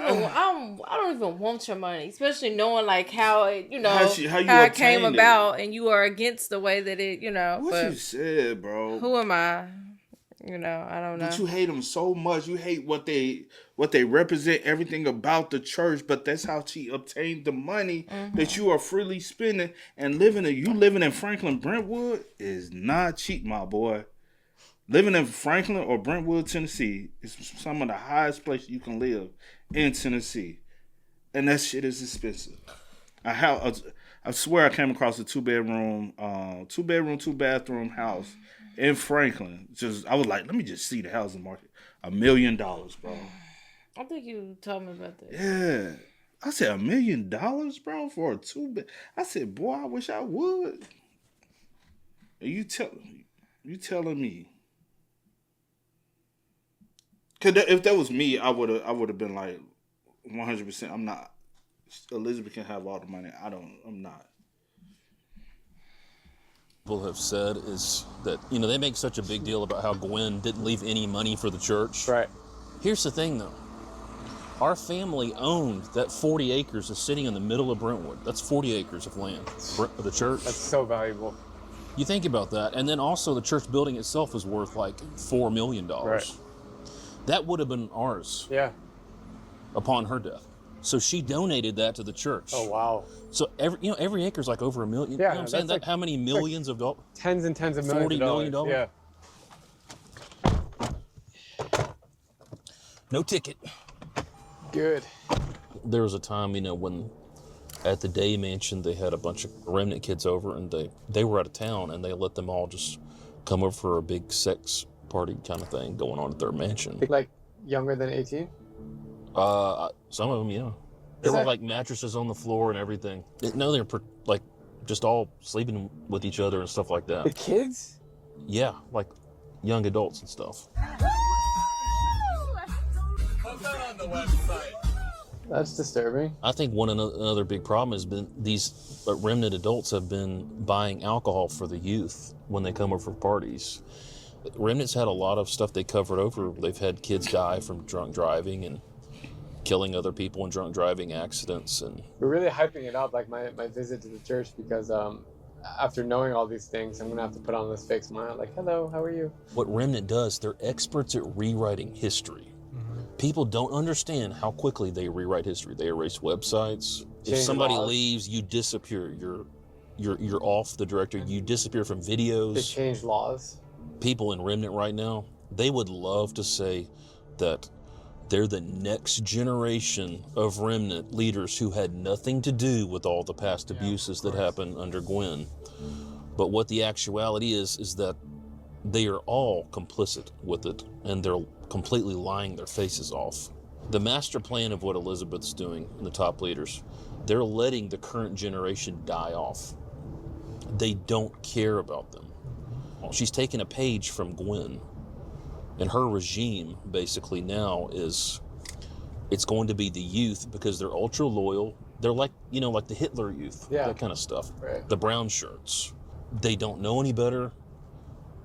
Speaker 3: don't even want your money, especially knowing like how it, how it came about, and you are against the way that it,
Speaker 2: What
Speaker 3: but
Speaker 2: you said, bro?
Speaker 3: Who am I? I don't know.
Speaker 2: But you hate them so much. You hate what they represent, everything about the church. But that's how she obtained the money that you are freely spending and living in Franklin Brentwood is not cheap, my boy. Living in Franklin or Brentwood, Tennessee is some of the highest places you can live in Tennessee. And that shit is expensive. I swear I came across a 2-bedroom, 2-bathroom house in Franklin. I was like, let me just see the housing market. $1 million, bro.
Speaker 3: I think you told me about that.
Speaker 2: Yeah. I said $1 million, bro, for a 2-bed. I said, boy, I wish I would. And you telling me? Cause if that was me, I would have been like 100%. I'm not. Elizabeth can have all the money. I'm not.
Speaker 7: People have said is that, they make such a big deal about how Gwen didn't leave any money for the church.
Speaker 6: Right.
Speaker 7: Here's the thing, though. Our family owned that 40 acres that's sitting in the middle of Brentwood. That's 40 acres of land for the church.
Speaker 6: That's so valuable.
Speaker 7: You think about that. And then also the church building itself is worth like $4 million.
Speaker 6: Right.
Speaker 7: That would have been ours.
Speaker 6: Yeah.
Speaker 7: Upon her death. So she donated that to the church.
Speaker 6: Oh, wow.
Speaker 7: So every acre is like over $1 million.
Speaker 6: Yeah,
Speaker 7: You know what I'm saying?
Speaker 6: like,
Speaker 7: how many millions of dollars?
Speaker 6: Tens and tens of millions of
Speaker 7: $40
Speaker 6: dollars.
Speaker 7: million?
Speaker 6: Yeah.
Speaker 7: No ticket.
Speaker 6: Good.
Speaker 7: There was a time, when at the day mansion they had a bunch of Remnant kids over, and they were out of town, and they let them all just come over for a big sex party kind of thing going on at their mansion.
Speaker 6: Like younger than 18?
Speaker 7: Some of them, yeah. There were like mattresses on the floor and everything. No, they're like just all sleeping with each other and stuff like that.
Speaker 6: The kids?
Speaker 7: Yeah, like young adults and stuff.
Speaker 14: Put that on the website.
Speaker 6: That's disturbing.
Speaker 7: I think another big problem has been these Remnant adults have been buying alcohol for the youth when they come over for parties. Remnant's had a lot of stuff they covered over. They've had kids die from drunk driving and killing other people in drunk driving accidents. And
Speaker 6: we're really hyping it up, like my visit to the church, because after knowing all these things, I'm gonna have to put on this fake smile, like, hello, how are you?
Speaker 7: What Remnant does, they're experts at rewriting history. People don't understand how quickly they rewrite history. They erase websites. If somebody leaves, you disappear. You're off the directory. You disappear from videos.
Speaker 6: They change laws.
Speaker 7: People in Remnant right now, they would love to say that they're the next generation of Remnant leaders who had nothing to do with all the past abuses that happened under Gwen. But what the actuality is that they are all complicit with it, and they're completely lying their faces off. The master plan of what Elizabeth's doing and the top leaders, they're letting the current generation die off. They don't care about them. She's taken a page from Gwen, and her regime basically now it's going to be the youth, because they're ultra loyal. They're like, like the Hitler youth, that kind of stuff.
Speaker 6: Right.
Speaker 7: The brown shirts. They don't know any better.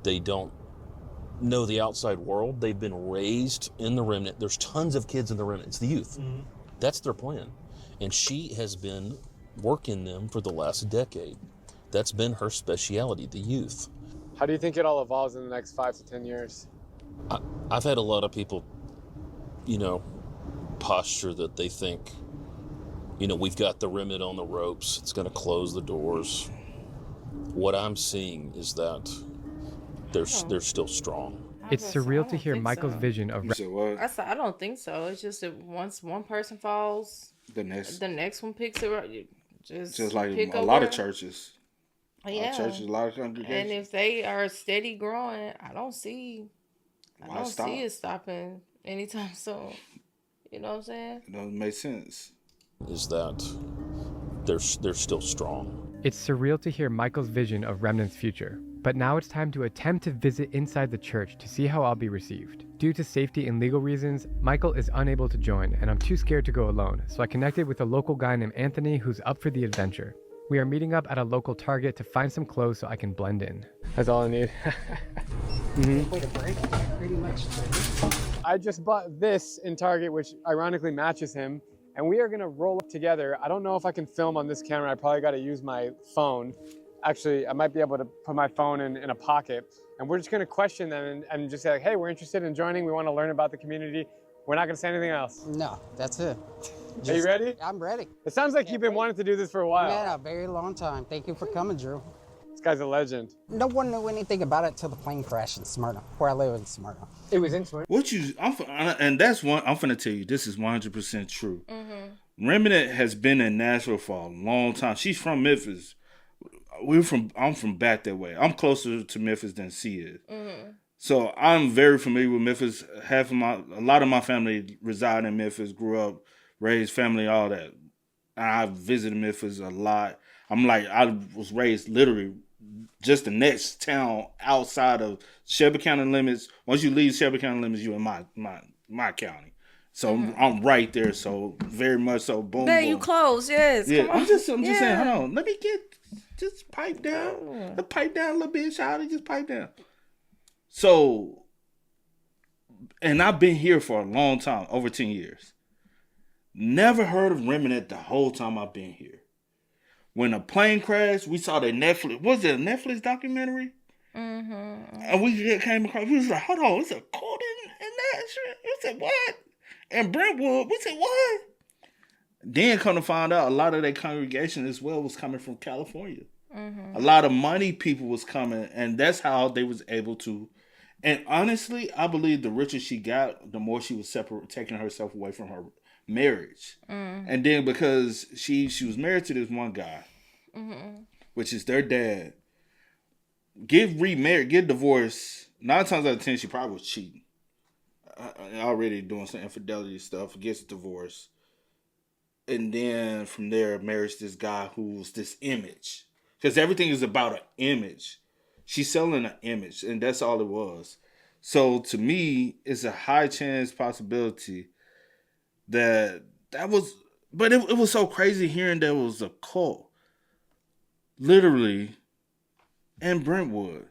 Speaker 7: They don't know the outside world. They've been raised in the Remnant. There's tons of kids in the Remnant. It's the youth. Mm-hmm. That's their plan. And she has been working them for the last decade. That's been her speciality, the youth.
Speaker 6: How do you think it all evolves in the next 5 to 10 years?
Speaker 7: I've had a lot of people, posture that they think, we've got the Remnant on the ropes. It's going to close the doors. What I'm seeing is that they're still strong.
Speaker 5: It's surreal to hear Michael's vision of...
Speaker 2: You said what?
Speaker 3: I don't think so. It's just that once one person falls, the next one picks it up.
Speaker 2: Just like a lot of churches.
Speaker 3: Yeah.
Speaker 2: A lot of congregations.
Speaker 3: And if they are steady growing, I don't see it stopping anytime soon. You know what I'm saying?
Speaker 2: It doesn't make sense.
Speaker 7: Is that they're still strong.
Speaker 5: It's surreal to hear Michael's vision of Remnant's future. But now it's time to attempt to visit inside the church to see how I'll be received. Due to safety and legal reasons, Michael is unable to join, and I'm too scared to go alone, so I connected with a local guy named Anthony who's up for the adventure. We are meeting up at a local Target to find some clothes so I can blend in.
Speaker 6: That's all I need.
Speaker 15: Way to break pretty much.
Speaker 6: I just bought this in Target, which ironically matches him, and we are gonna roll up together. I don't know if I can film on this camera. I probably gotta use my phone. Actually, I might be able to put my phone in a pocket, and we're just gonna question them and just say, like, hey, we're interested in joining. We wanna learn about the community. We're not gonna say anything else.
Speaker 15: No, that's it.
Speaker 6: Are you ready?
Speaker 15: I'm ready.
Speaker 6: It sounds like you've been wanting to do this for a while.
Speaker 15: Yeah, a very long time. Thank you for coming, Drew.
Speaker 6: This guy's a legend.
Speaker 15: No one knew anything about it till the plane crashed in Smyrna, where I live in Smyrna.
Speaker 6: It was in Smyrna.
Speaker 2: And that's one. I'm finna tell you, this is 100% true. Remnant has been in Nashville for a long time. She's from Memphis. I'm from back that way. I'm closer to Memphis than she is. So I'm very familiar with Memphis. A lot of my family reside in Memphis, grew up, raised family, all that. I visited Memphis a lot. I was raised literally just the next town outside of Shelby County limits. Once you leave Shelby County limits, you're in my county. So I'm right there. So very much so. Boom.
Speaker 3: There
Speaker 2: boom.
Speaker 3: you close. Yes.
Speaker 2: Yeah.
Speaker 3: Come on.
Speaker 2: I'm just saying. Hold on. Let me just pipe down. Pipe down a little bit, Shawty. Just pipe down. So, and I've been here for a long time, over 10 years. Never heard of Remnant the whole time I've been here. When a plane crashed, we saw the Netflix. Was it a Netflix documentary? And we came across. We was like, hold on, it's a cult in that shit. We said what? And Brentwood, we said what? Then come to find out, a lot of their congregation as well was coming from California. A lot of money people was coming, and that's how they was able to. And honestly, I believe the richer she got, the more she was taking herself away from her marriage. And then because she was married to this one guy, which is their dad, get remarried, get divorced, 9 times out of 10 she probably was cheating, already doing some infidelity stuff, gets divorced, and then from there marries this guy who's this image, because everything is about an image. She's selling an image, and that's all it was. So to me, it's a high chance possibility that was, but it was so crazy hearing there was a cult, literally, in Brentwood,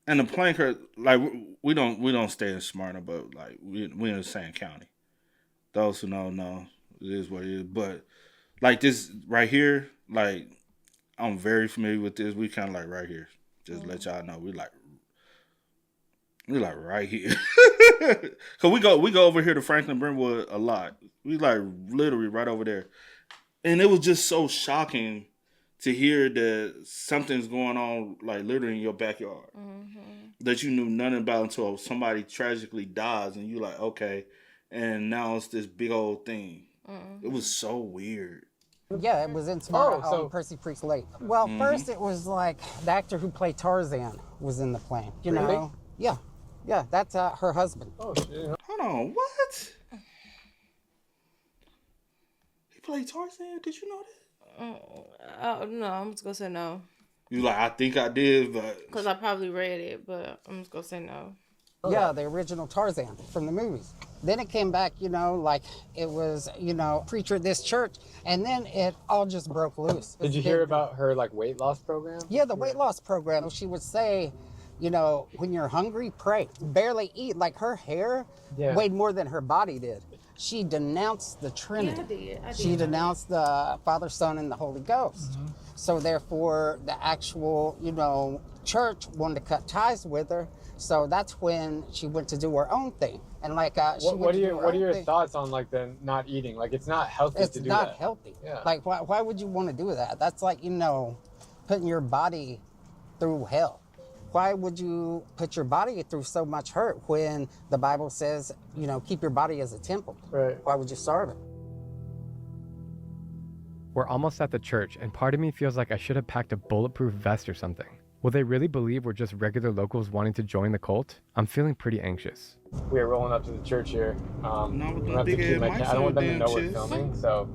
Speaker 2: and the plane crash. Like we don't stay in Smyrna, but like we in the same county. Those who know it is what it is. But like this right here, like I'm very familiar with this. We kind of like right here. Just to let y'all know, we like right here. Cause we go over here to Franklin Brentwood a lot. We like literally right over there. And it was just so shocking to hear that something's going on like literally in your backyard. That you knew nothing about until somebody tragically dies and you like, okay, and now it's this big old thing. It was so weird.
Speaker 15: Yeah, it was in Smyrna on Percy Creek Lake. Well, first it was like the actor who played Tarzan was in the plane. You know? Yeah. Yeah, that's her husband.
Speaker 6: Oh, shit.
Speaker 2: Hold on, what? He played Tarzan? Did you know that?
Speaker 3: No, I'm just gonna say no.
Speaker 2: You like, I think I did, but...
Speaker 3: Because I probably read it, but I'm just gonna say no.
Speaker 15: Yeah, the original Tarzan from the movies. Then it came back, you know, like it was, you know, preacher at this church, and then it all just broke loose.
Speaker 6: Did you hear about her like weight loss program?
Speaker 15: Yeah, the weight loss program. She would say, you know, when you're hungry, pray. Barely eat. Like her hair weighed more than her body did. She denounced the Trinity.
Speaker 3: Yeah, I did.
Speaker 15: She denounced the Father, Son, and the Holy Ghost. So therefore, the actual, you know, church wanted to cut ties with her. So that's when she went to do her own thing. And like,
Speaker 6: what are your thoughts on like the not eating? Like, it's not healthy to do that.
Speaker 15: It's not healthy.
Speaker 6: Yeah.
Speaker 15: Like, why would you want to do that? That's like, you know, putting your body through hell. Why would you put your body through so much hurt when the Bible says, you know, keep your body as a temple?
Speaker 6: Right.
Speaker 15: Why would you starve it?
Speaker 5: We're almost at the church, and part of me feels like I should have packed a bulletproof vest or something. Will they really believe we're just regular locals wanting to join the cult? I'm feeling pretty anxious.
Speaker 6: We are rolling up to the church here. I don't want them to know we're filming, so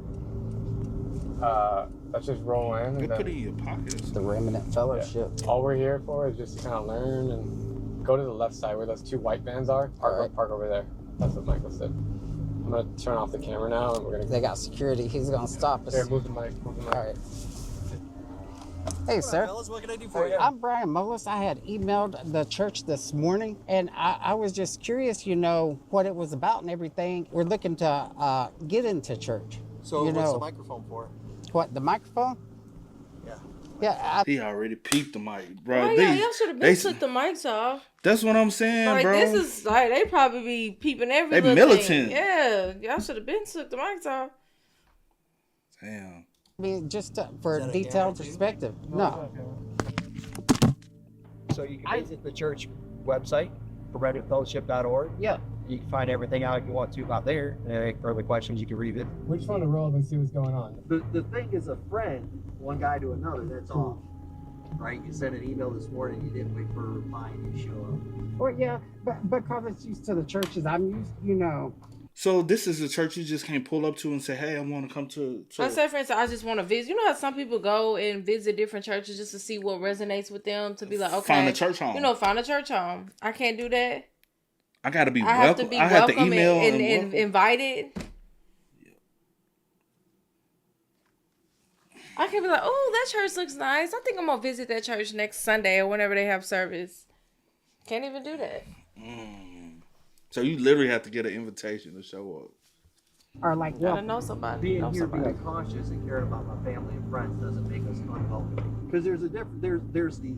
Speaker 6: let's just roll in. And
Speaker 2: put it in your pockets.
Speaker 15: The Remnant Fellowship.
Speaker 6: Yeah. All we're here for is just to kind of learn and go to the left side where those 2 white vans are. Park over there. That's what Michael said. I'm gonna turn off the camera now, and we're gonna.
Speaker 15: They got security. He's gonna stop us.
Speaker 6: Here, move the mic. All
Speaker 15: right. Hey, sir.
Speaker 14: Fellas, what can I do for you?
Speaker 15: I'm Brian Mullis. I had emailed the church this morning, and I was just curious, you know, what it was about and everything. We're looking to get into church.
Speaker 14: So
Speaker 15: you
Speaker 14: what's
Speaker 15: know,
Speaker 14: the microphone for?
Speaker 15: What, the microphone?
Speaker 14: Yeah.
Speaker 15: Yeah.
Speaker 2: He already peeped the mic, bro.
Speaker 3: Oh, yeah, y'all should have been took the mics off.
Speaker 2: That's what I'm saying,
Speaker 3: like,
Speaker 2: bro.
Speaker 3: This is like, they probably be peeping every little
Speaker 2: militant.
Speaker 3: thing. Yeah, y'all should have been took the mics off.
Speaker 2: Damn.
Speaker 15: I mean, just for
Speaker 14: Is that a
Speaker 15: detailed
Speaker 14: camera too?
Speaker 15: perspective. No.
Speaker 14: So you can visit the church website, remnantfellowship.org.
Speaker 15: Yeah.
Speaker 14: You can find everything out you want to about there. Any further questions, you can read it.
Speaker 5: We just want to roll up and see what's going on.
Speaker 14: The thing is a friend, one guy to another, that's all. Right? You sent an email this morning, you didn't wait for a reply, and you show up.
Speaker 15: Well, yeah, but because it's used to the churches I'm used, you know.
Speaker 2: So this is a church you just can't pull up to and say, "Hey, I want to come to."
Speaker 3: I say, for instance, I just want to visit. You know how some people go and visit different churches just to see what resonates with them, to be like, okay,
Speaker 2: Find a church home.
Speaker 3: You know, find a church home. I can't do that.
Speaker 2: I gotta be
Speaker 3: I have
Speaker 2: welcome.
Speaker 3: to be
Speaker 2: I have to
Speaker 3: welcome
Speaker 2: email
Speaker 3: and invited. I can be like, oh, that church looks nice. I think I'm gonna visit that church next Sunday or whenever they have service. Can't even do that.
Speaker 2: So you literally have to get an invitation to show up.
Speaker 15: Or like,
Speaker 3: Gotta know somebody.
Speaker 14: Being here, being cautious and caring about my family and friends doesn't make us unwelcoming. Because there's a different, there's the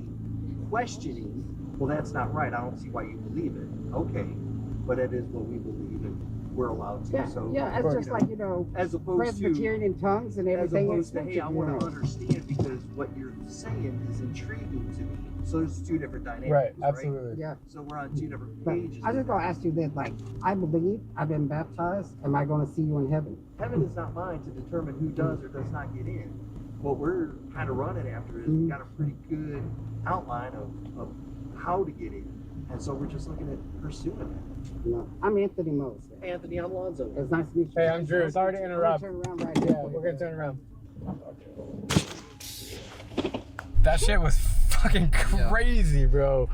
Speaker 14: questioning. Well, that's not right. I don't see why you believe it. Okay, but it is what we believe, and we're allowed to.
Speaker 15: Yeah,
Speaker 14: So
Speaker 15: yeah, it's just like, you know,
Speaker 14: as opposed
Speaker 15: Presbyterian in tongues and everything.
Speaker 14: As opposed to, hey, I want to
Speaker 15: to
Speaker 14: understand because what you're saying is intriguing to me. So there's two different dynamics,
Speaker 5: Right, absolutely.
Speaker 15: Yeah.
Speaker 14: So we're on two different
Speaker 15: But
Speaker 14: pages.
Speaker 15: I just gonna ask you this, like, I believe, I've been baptized. Am I gonna see you in heaven?
Speaker 14: Heaven is not mine to determine who does or does not get in. What we're kind of running after is we've got a pretty good outline of how to get in. And so we're just looking at pursuing that.
Speaker 15: No. I'm Anthony Mose.
Speaker 14: Anthony, I'm Lonzo.
Speaker 15: It's nice to meet you.
Speaker 5: Hey, I'm Drew. Sorry to interrupt.
Speaker 15: Turn around right
Speaker 5: Yeah,
Speaker 15: now.
Speaker 5: we're gonna turn around. That shit was fucking crazy, bro.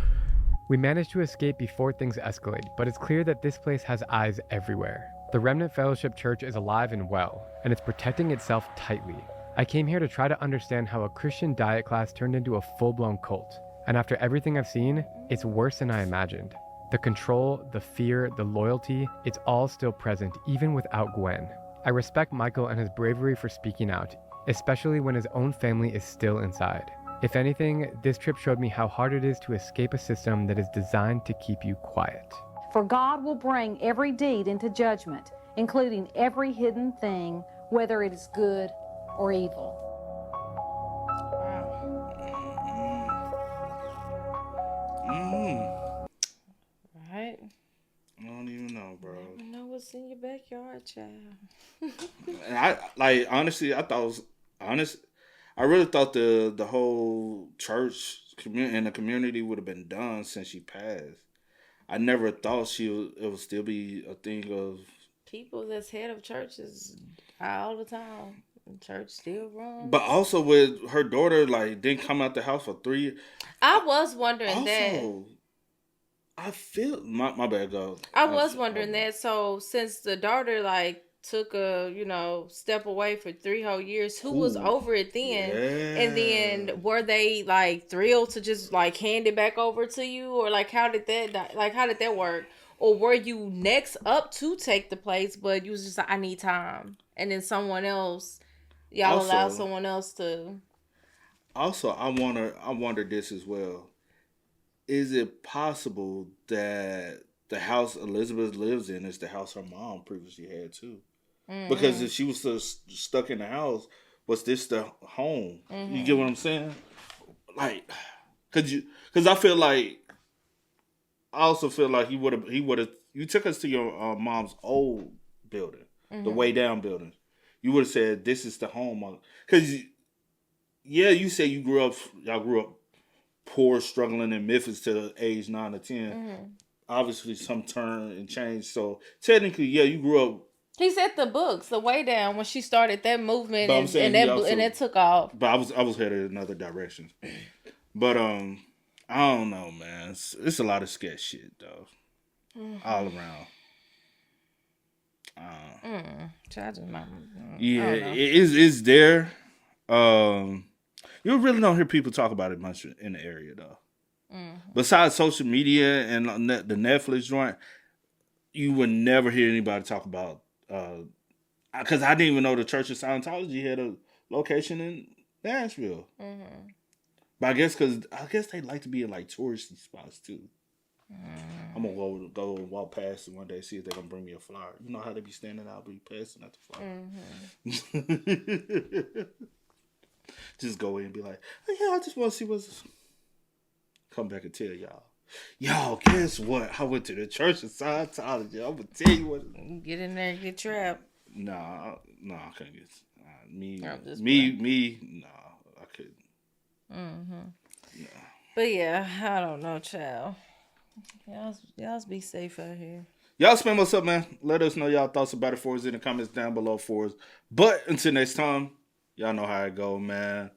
Speaker 5: We managed to escape before things escalate, but it's clear that this place has eyes everywhere. The Remnant Fellowship Church is alive and well, and it's protecting itself tightly. I came here to try to understand how a Christian diet class turned into a full-blown cult. And after everything I've seen, it's worse than I imagined. The control, the fear, the loyalty, it's all still present even without Gwen. I respect Michael and his bravery for speaking out, especially when his own family is still inside. If anything, this trip showed me how hard it is to escape a system that is designed to keep you quiet.
Speaker 8: For God will bring every deed into judgment, including every hidden thing, whether it is good or evil.
Speaker 3: Right?
Speaker 2: I don't even know, bro.
Speaker 3: I don't know what's in your backyard, child.
Speaker 2: And I honestly, I thought it was honest. I really thought the whole church community and the community would have been done since she passed. I never thought it would still be a thing of
Speaker 3: People that's head of churches all the time. Church still runs.
Speaker 2: But also with her daughter, like, didn't come out the house for 3 years.
Speaker 3: I was wondering
Speaker 2: Also,
Speaker 3: that.
Speaker 2: I feel my bad, go.
Speaker 3: I was wondering that. So since the daughter like took a step away for 3 whole years, who was over it then?
Speaker 2: Yeah.
Speaker 3: And then were they like thrilled to just like hand it back over to you, or like how did that work? Or were you next up to take the place, but you was just like, I need time, and then someone else, y'all allow someone else to.
Speaker 2: Also, I wonder this as well. Is it possible that the house Elizabeth lives in is the house her mom previously had too? Mm-hmm. Because if she was still stuck in the house, was this the home? Mm-hmm. You get what I'm saying? Like, because I also feel like he would have. You took us to your mom's old building, mm-hmm. the way down building. You would have said this is the home, because you say y'all grew up poor, struggling in Memphis to age 9 or 10. Mm-hmm. Obviously, some turn and change. So technically, you grew up.
Speaker 3: He said the books, the way down, when she started that movement, and it took off.
Speaker 2: But I was headed in another direction. But I don't know, man. It's a lot of sketch shit though, mm-hmm. all around. It's there. You really don't hear people talk about it much in the area though. Mm-hmm. Besides social media and the Netflix joint, you would never hear anybody talk about. Because I didn't even know the Church of Scientology had a location in Nashville. Mm-hmm. But I guess they like to be in like touristy spots too. I'm gonna go walk past and one day see if they're gonna bring me a flyer. You know how they be standing out, be passing out the flyer. Mm-hmm. Just go in and be like, oh, yeah, I just want to see what's... Come back and tell y'all. Y'all, guess what? I went to the Church of Scientology. I'm going to tell you what...
Speaker 3: Get in there and get trapped.
Speaker 2: Nah, I couldn't get... Me, I couldn't.
Speaker 3: Mm-hmm. Nah. But yeah, I don't know, child. Y'all be safe out here.
Speaker 2: Y'all spam us up, man. Let us know y'all thoughts about it for us in the comments down below for us. But until next time, y'all know how it go, man.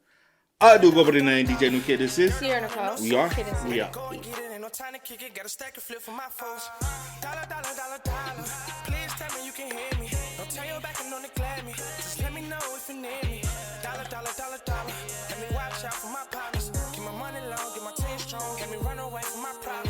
Speaker 2: I do go by the name DJ New Kid. This is
Speaker 3: Here, Nicole.
Speaker 2: We are. We are.
Speaker 1: Go and get it, ain't no time to kick it. Got a stack of flip for my foes. Dollar, dollar, dollar, dollar. Please tell me you can hear me. Don't turn your back and don't neglect me. Just let me know if you need me. Dollar, dollar, dollar, dollar. Let me watch out for my partners. Keep my money long, get my team strong. Let me run away from my problems.